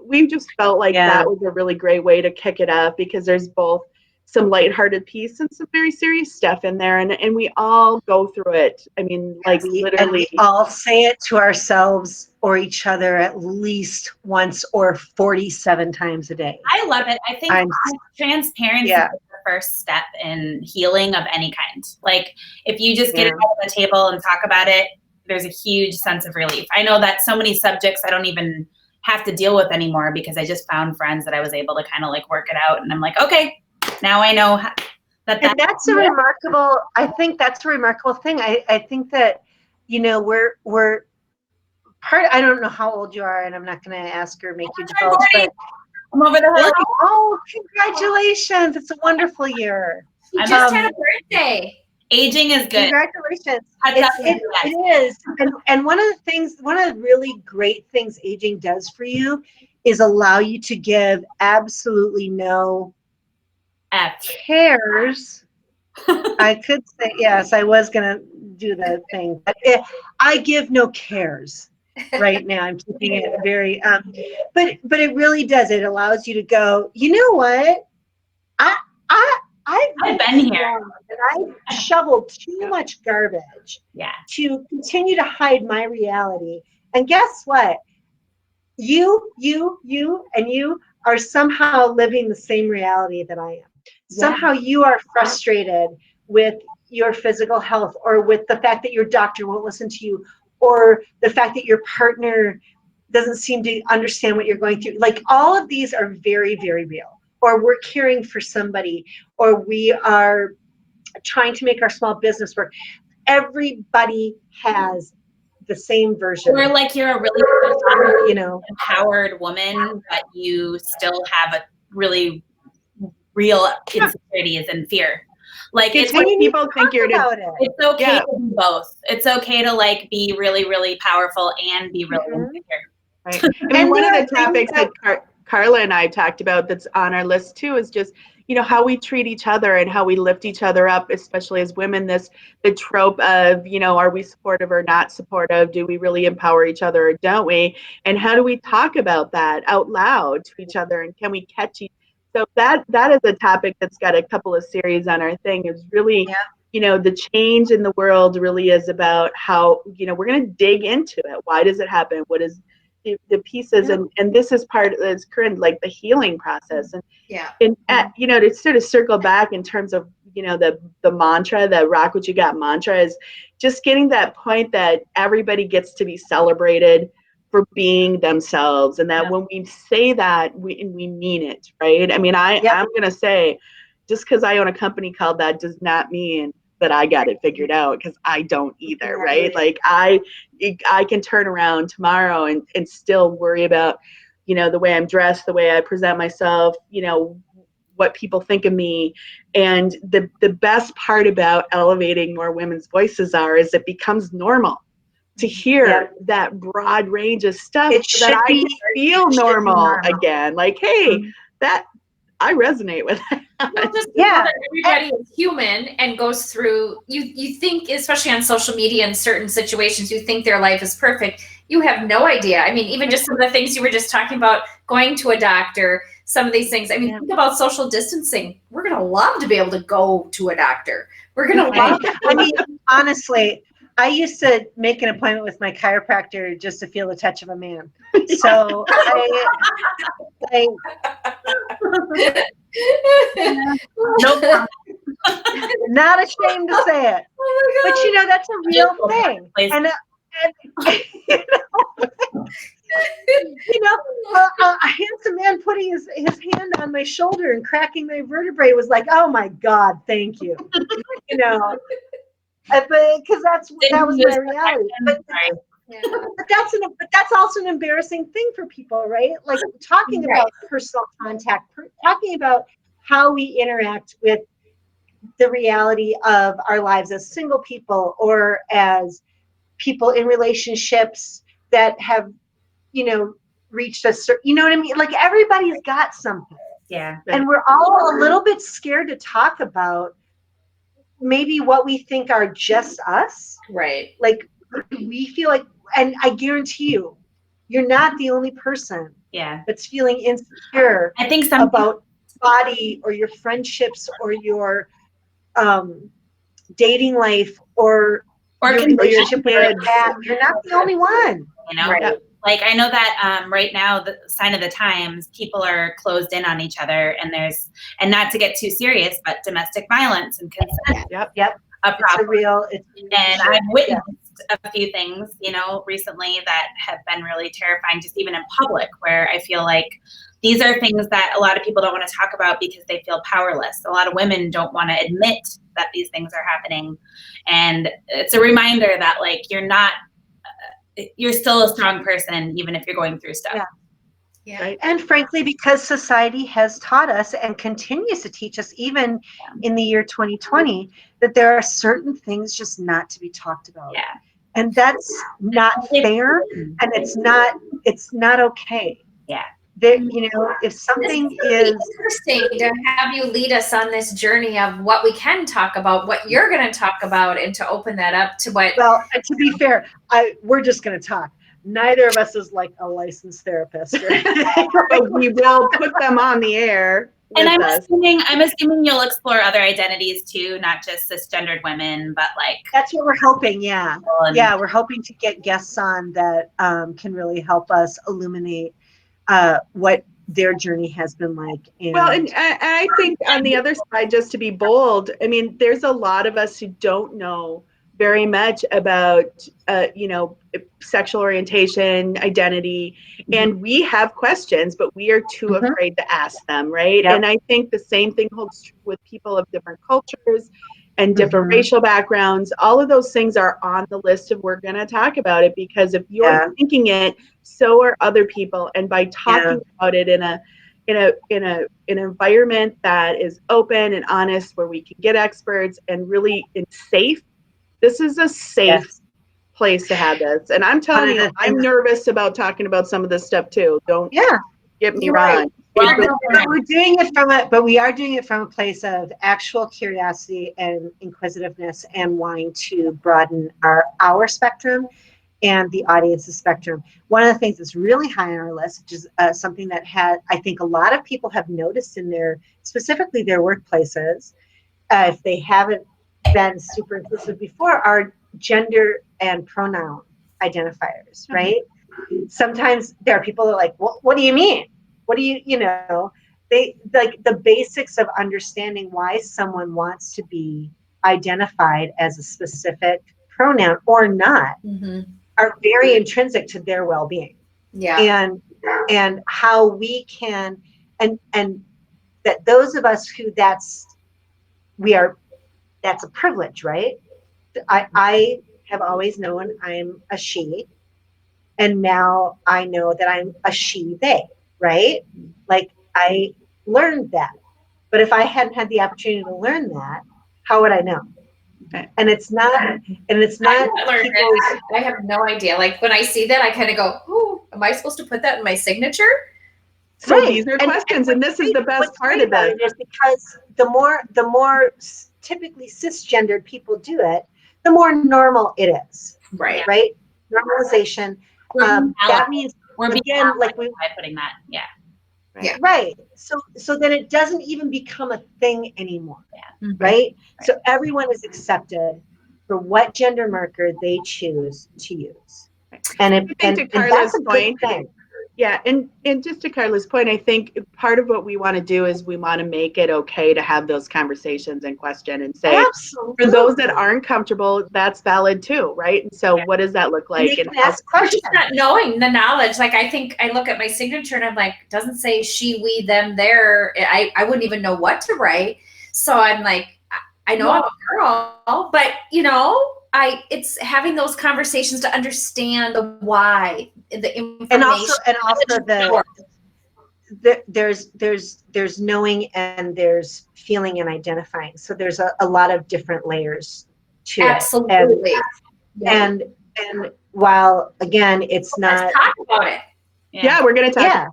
we just felt like that was a really great way to kick it up, because there's both some lighthearted piece and some very serious stuff in there, and we all go through it. I mean, like literally, and we all say it to ourselves or each other at least once or 47 times a day. I love it. I think transparency is the first step in healing of any kind. Like if you just get it out on the table and talk about it, there's a huge sense of relief. I know that so many subjects I don't even have to deal with anymore, because I just found friends that I was able to kind of like work it out, and I'm like, okay, now I know that. And that's a remarkable. I think that's a remarkable thing. I think that we're part. I don't know how old you are, and I'm not going to ask or make you divulge. But I'm over the hill. Oh, congratulations! It's a wonderful year. You just had a birthday. Aging is good. Congratulations. It is. And one of the really great things aging does for you is allow you to give absolutely no cares. I could say, yes, I was going to do the thing. But I give no cares right now. I'm keeping it very, but it really does. It allows you to go, you know what? I've been here. And I've shoveled too much garbage to continue to hide my reality. And guess what? You, and you are somehow living the same reality that I am. Somehow you are frustrated with your physical health, or with the fact that your doctor won't listen to you, or the fact that your partner doesn't seem to understand what you're going through. Like all of these are very, very real. Or we're caring for somebody, or we are trying to make our small business work. Everybody has the same version. Or like you're a really empowered woman, but you still have a really real insecurities and fear. Like it's what people think you're doing. It's okay to do both. It's okay to like be really, really powerful and be really insecure. Right. I mean, one of the topics that Carla and I talked about that's on our list too is just, how we treat each other and how we lift each other up, especially as women. The trope of, are we supportive or not supportive? Do we really empower each other or don't we? And how do we talk about that out loud to each other? And can we catch each? So that is a topic that's got a couple of series on our thing. Is really, the change in the world really is about how, we're going to dig into it. Why does it happen? What is the pieces, and this is part of this current, like the healing process, and to sort of circle back in terms of the mantra, the rock what you got mantra, is just getting that point that everybody gets to be celebrated for being themselves, and that when we say that, we mean it, right? I mean, I'm gonna say, just because I own a company called that does not mean that I got it figured out, because I don't either, right? Like I can turn around tomorrow and still worry about, the way I'm dressed, the way I present myself, what people think of me. And the best part about elevating more women's voices is it becomes normal to hear that broad range of stuff, so that I can feel normal again. Like, hey, that I resonate with that. Well, just that everybody is human and goes through, you think, especially on social media in certain situations, you think their life is perfect. You have no idea. I mean, even just some of the things you were just talking about, going to a doctor, some of these things. I mean, think about social distancing. We're going to love to be able to go to a doctor. We're going to love I mean, honestly, I used to make an appointment with my chiropractor just to feel the touch of a man. So I not ashamed to say it. But that's a real thing. A handsome man putting his hand on my shoulder and cracking my vertebrae was like, oh my God, thank you. But because that was my reality. But that's also an embarrassing thing for people, right? Like talking about personal contact, talking about how we interact with the reality of our lives as single people or as people in relationships that have, reached a certain, you know what I mean? Like everybody's got something. Yeah. And we're all a little bit scared to talk about maybe what we think are just us. Right. Like we feel like, and I guarantee you're not the only person that's feeling insecure I think about body or your friendships or your dating life or your relationship with your cat. You're not the only one. Right. Like I know that right now, the sign of the times, people are closed in on each other, and not to get too serious, but domestic violence and consent. Yep. A problem. And I've witnessed a few things, recently that have been really terrifying, just even in public, where I feel like these are things that a lot of people don't want to talk about because they feel powerless. A lot of women don't want to admit that these things are happening. And it's a reminder that like, you're still a strong person, even if you're going through stuff. Yeah. Right. And frankly, because society has taught us and continues to teach us, even in the year 2020, that there are certain things just not to be talked about. Yeah. And that's not fair, and it's not okay. Yeah. If something is interesting to have you lead us on this journey of what we can talk about, what you're going to talk about, and to open that up to what. Well, to be fair, we're just going to talk. Neither of us is like a licensed therapist. But we will put them on the air. And I'm assuming you'll explore other identities too, not just cisgendered women, but like. That's what we're hoping. Yeah. Yeah. We're hoping to get guests on that can really help us illuminate what their journey has been like. And I think on the other side, just to be bold, I mean, there's a lot of us who don't know very much about, sexual orientation, identity, and we have questions, but we are too afraid to ask them, right? Yep. And I think the same thing holds true with people of different cultures and different racial backgrounds. All of those things are on the list of we're going to talk about it, because if you're thinking it, so are other people. And by talking about it in an environment that is open and honest, where we can get experts and really safe. This is a safe place to have this. And I'm telling you, I'm nervous about talking about some of this stuff too. Don't get me wrong. We're doing it but we are doing it from a place of actual curiosity and inquisitiveness and wanting to broaden our spectrum and the audience's spectrum. One of the things that's really high on our list, which is something that I think a lot of people have noticed in specifically their workplaces, if they haven't been super inclusive before, are gender and pronoun identifiers, right? Sometimes there are people that are like, what do you mean? What do they like the basics of understanding why someone wants to be identified as a specific pronoun or not are very intrinsic to their well-being. Yeah. And how we can, and that those of us who that's a privilege, right? I have always known I'm a she, and now I know that I'm a she, they, right? Like I learned that. But if I hadn't had the opportunity to learn that, how would I know? And it's not I have no idea. Like when I see that, I kind of go, "Oh, am I supposed to put that in my signature?" So these are questions, and this is the best part of it. Is because the more typically cisgendered people do it, the more normal it is. Right. Right. Normalization. That means we're again, like by putting that. Yeah. Right. Yeah. Right. So then it doesn't even become a thing anymore. Yeah. Right? So everyone is accepted for what gender marker they choose to use. And to Carla's point, Yeah, and just to Carla's point, I think part of what we want to do is we want to make it okay to have those conversations and question and say, Absolutely. for those that aren't comfortable, that's valid too, right? And so what does that look like? And they And can ask Or questions. just not knowing the knowledge. Like, I think I look at my signature and I'm like, it doesn't say she, we, them, there. I wouldn't even know what to write. So I'm like, I know I'm a girl, but you know, it's having those conversations to understand the why, the information. And also there's knowing and there's feeling and identifying. So there's a lot of different layers to Absolutely. it. And while again, it's not. Let's talk about it. Yeah, we're gonna talk. Yeah.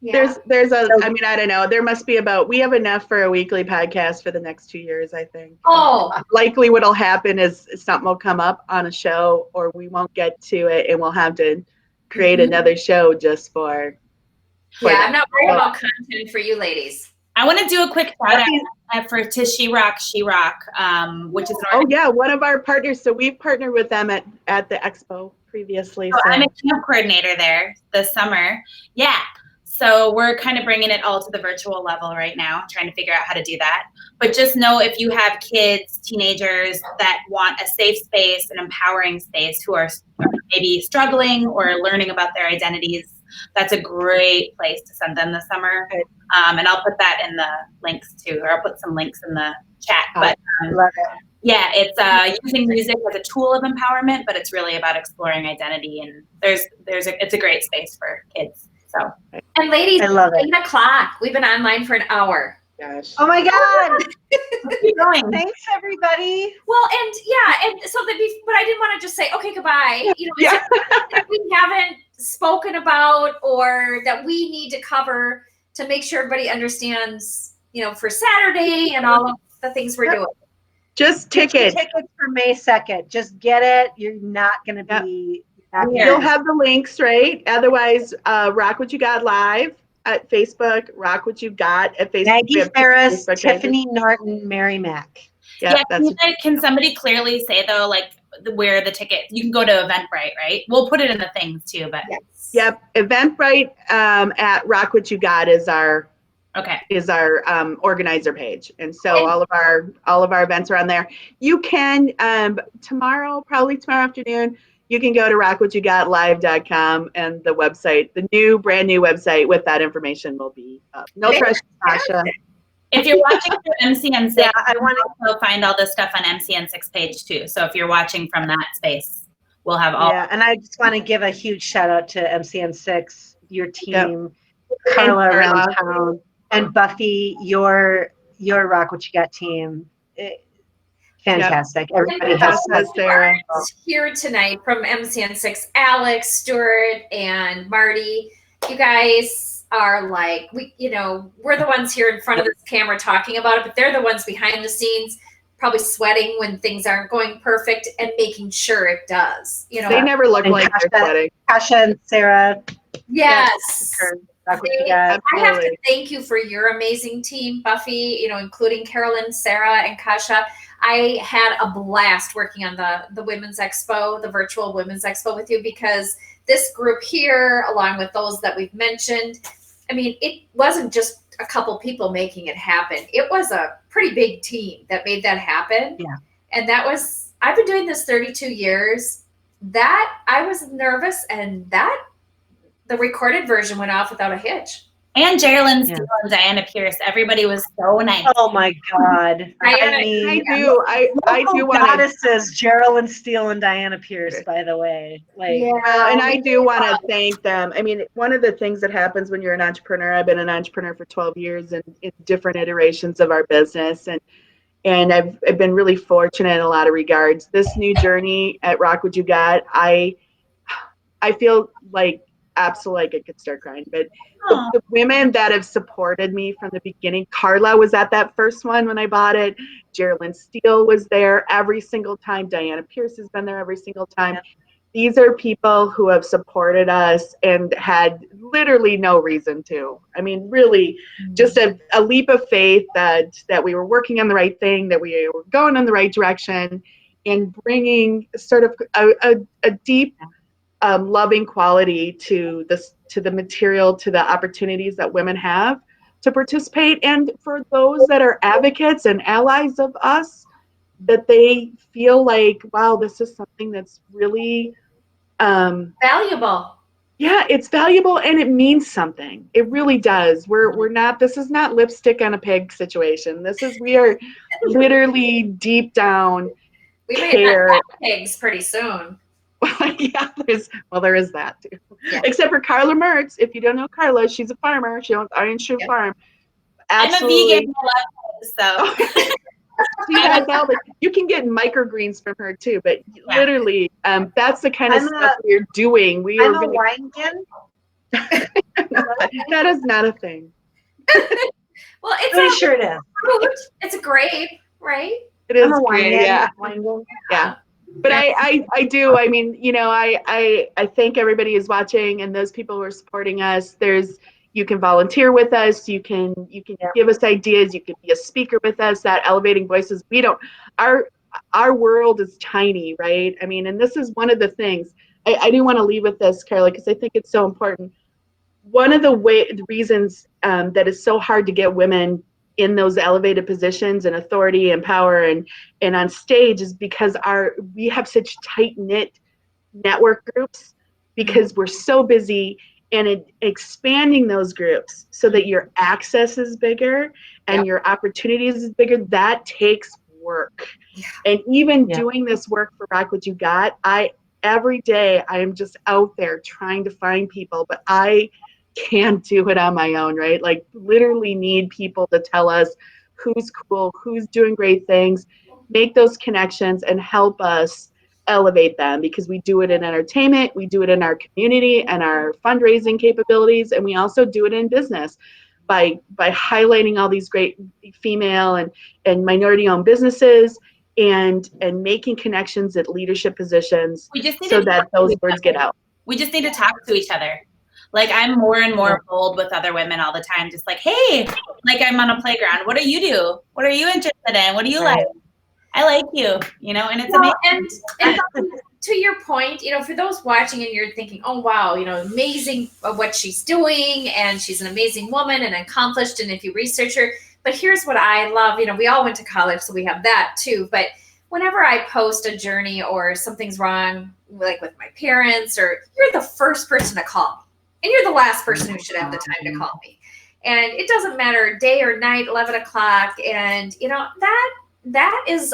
Yeah. There's a, I mean, I don't know. There must be we have enough for a weekly podcast for the next 2 years, I think. Oh, Likely what'll happen is something will come up on a show or we won't get to it and we'll have to create another show just for yeah. I'm not worried about content for you ladies. I want to do a quick shout out to She Rock, which is Oh yeah, one of our partners. So we've partnered with them at the expo previously. So I'm a camp coordinator there this summer. Yeah. So we're kind of bringing it all to the virtual level right now, trying to figure out how to do that. But just know if you have kids, teenagers that want a safe space, an empowering space, who are maybe struggling or learning about their identities, that's a great place to send them this summer. And I'll put that in the links too, or I'll put some links in the chat. But Love it. yeah, it's using music as a tool of empowerment, but it's really about exploring identity. And it's a great space for kids. So, and ladies, I love it. 8 o'clock. We've been online for an hour. Gosh. Oh my God. keep going. Thanks everybody. Well, and so but I didn't want to just say, okay, goodbye. You know, Yeah. that we haven't spoken about or that we need to cover to make sure everybody understands, you know, for Saturday and all of the things we're doing. Just Get your tickets. tickets for May 2nd. Just get it. You're not going to be. You'll have the links, right? Otherwise, Rock What You Got Live at Facebook, Rock What You Got at Facebook. Maggie, Ferris, Facebook Tiffany Norton, Mary Mack. Yeah, Can somebody clearly say though, like where the ticket? You can go to Eventbrite, right? We'll put it in the things too, but Yes. Yep. Eventbrite at Rock What You Got is our organizer page, and so all of our events are on there. You can probably tomorrow afternoon. You can go to rockwhatyougotlive.com and the website, the brand new website with that information will be up. No pressure, Tasha. if you're watching through MCN6, Yeah, I want to also find all this stuff on MCN6 page too. So if you're watching from that space, we'll have all. Yeah, and I just want to give a huge shout out to MCN6, your team, Carla around town, and Buffy, your Rock What You Got team. Fantastic. Everybody has Sarah. Here tonight from MCN6, Alex, Stuart, and Marty. You guys are like, we're the ones here in front of this camera talking about it, but they're the ones behind the scenes, probably sweating when things aren't going perfect and making sure it does. You know, They never look like they're sweating. Kasha and Sarah. Yes. Rock What You Got. I have to thank you for your amazing team, Buffy, including Carolyn, Sarah, and Kasha. I had a blast working on the Women's Expo, the virtual Women's Expo with you, because this group here, along with those that we've mentioned, I mean, it wasn't just a couple people making it happen. It was a pretty big team that made that happen. Yeah. And I've been doing this 32 years. That I was nervous, and the recorded version went off without a hitch. And Geraldine Steele and Diana Pierce. Everybody was so nice. Oh my God. I do want goddesses, Geraldine Steele and Diana Pierce, by the way. And I do want to thank them. I mean, one of the things that happens when you're an entrepreneur, I've been an entrepreneur for 12 years and in different iterations of our business. And I've been really fortunate in a lot of regards. This new journey at Rock What You Got, I feel like absolutely like I could start crying, but the women that have supported me from the beginning, Carla was at that first one when I bought it. Geraldine Steele was there every single time. Diana Pierce has been there every single time. Yep. These are people who have supported us and had literally no reason to. I mean, really just a leap of faith that we were working on the right thing, that we were going in the right direction, and bringing sort of a deep loving quality to to the material, to the opportunities that women have to participate. And for those that are advocates and allies of us, that they feel like, wow, this is something that's really Valuable. yeah, it's valuable and it means something. It really does. We're not, this is not lipstick on a pig situation. We are literally deep down We might care. have pigs pretty soon. Yeah, there is that too. Yeah. Except for Carla Mertz. If you don't know Carla, she's a farmer. She owns Iron Shoe Yep. Farm. I'm a Absolutely. vegan, I love it, so. She has all the, you can get microgreens from her too, but literally, that's the kind of stuff we're doing. I'm a winegin. That is not a thing. Well, it's Pretty a sure it is. fruit. It's a grape, right? It is I'm a great, winegin. yeah. Winegin. Yeah. But I do. I mean, you know, I thank everybody who's watching and those people who are supporting us. You can volunteer with us. You can give us ideas. You can be a speaker with us. That elevating voices. Our world is tiny, right? I mean, and this is one of the things I do want to leave with this, Carla, because I think it's so important. One of the reasons that it's so hard to get women in those elevated positions and authority and power and on stage is because we have such tight-knit network groups because we're so busy and expanding those groups so that your access is bigger and your opportunities is bigger. That takes work. Yeah. And even doing this work for Rock What You Got, every day I am just out there trying to find people, but I can't do it on my own, right? Like literally need people to tell us who's cool, who's doing great things, make those connections and help us elevate them, because we do it in entertainment, we do it in our community and our fundraising capabilities, and we also do it in business by highlighting all these great female and minority-owned businesses and making connections at leadership positions so that those words get out. We just need to talk to each other. Like I'm more and more bold with other women all the time, just like, hey, like I'm on a playground. What do you do? What are you interested in? What do you like? I like you, you know, and it's amazing. And to your point, you know, for those watching and you're thinking, oh, wow, you know, amazing what she's doing. And she's an amazing woman and accomplished. And if you research her, but here's what I love, you know, we all went to college, so we have that too. But whenever I post a journey or something's wrong, like with my parents, or you're the first person to call me and you're the last person who should have the time to call me. And it doesn't matter day or night, 11 o'clock. And, you know, that's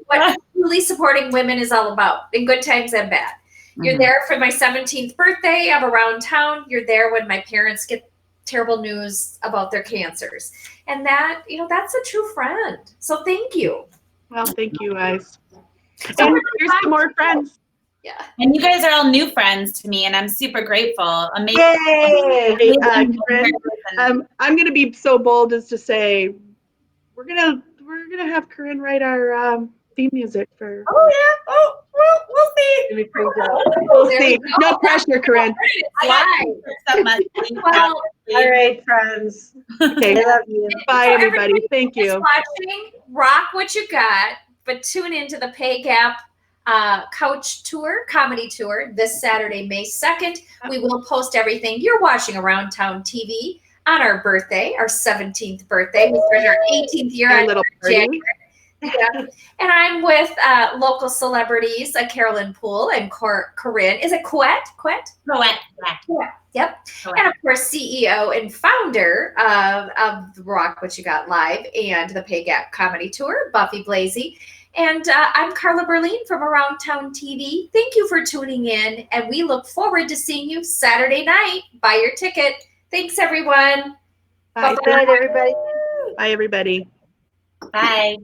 what truly supporting women is all about, in good times and bad. You're there for my 17th birthday of Around Town. You're there when my parents get terrible news about their cancers. And that, you know, that's a true friend. So thank you. Well, thank you guys. So and here's some more friends. Yeah. And you guys are all new friends to me, and I'm super grateful. Amazing. Yay! Corinne, I'm going to be so bold as to say we're gonna have Corinne write our theme music for. Oh yeah. Oh, we'll see. We'll see. No pressure, Corinne. Well, all right, friends. Okay. I love you. Bye, everybody. Thank you. Watching, rock what you got, but tune into the Pay Gap couch tour, comedy tour, this Saturday, May 2nd. We will post everything. You're watching Around Town TV on our birthday, our 17th birthday. We started our 18th year on January. Yeah. And I'm with local celebrities, Carolyn Poole and Corinne. Is it Coette? Coette. Yeah. Yep. Coette. And of course, CEO and founder of the Rock What You Got Live and the Pay Gap Comedy Tour, Buffy Blasey. And I'm Carla Berlin from Around Town TV. Thank you for tuning in, and we look forward to seeing you Saturday night. Buy your ticket. Thanks, everyone. Bye. Good night, everybody. Bye, everybody. Bye.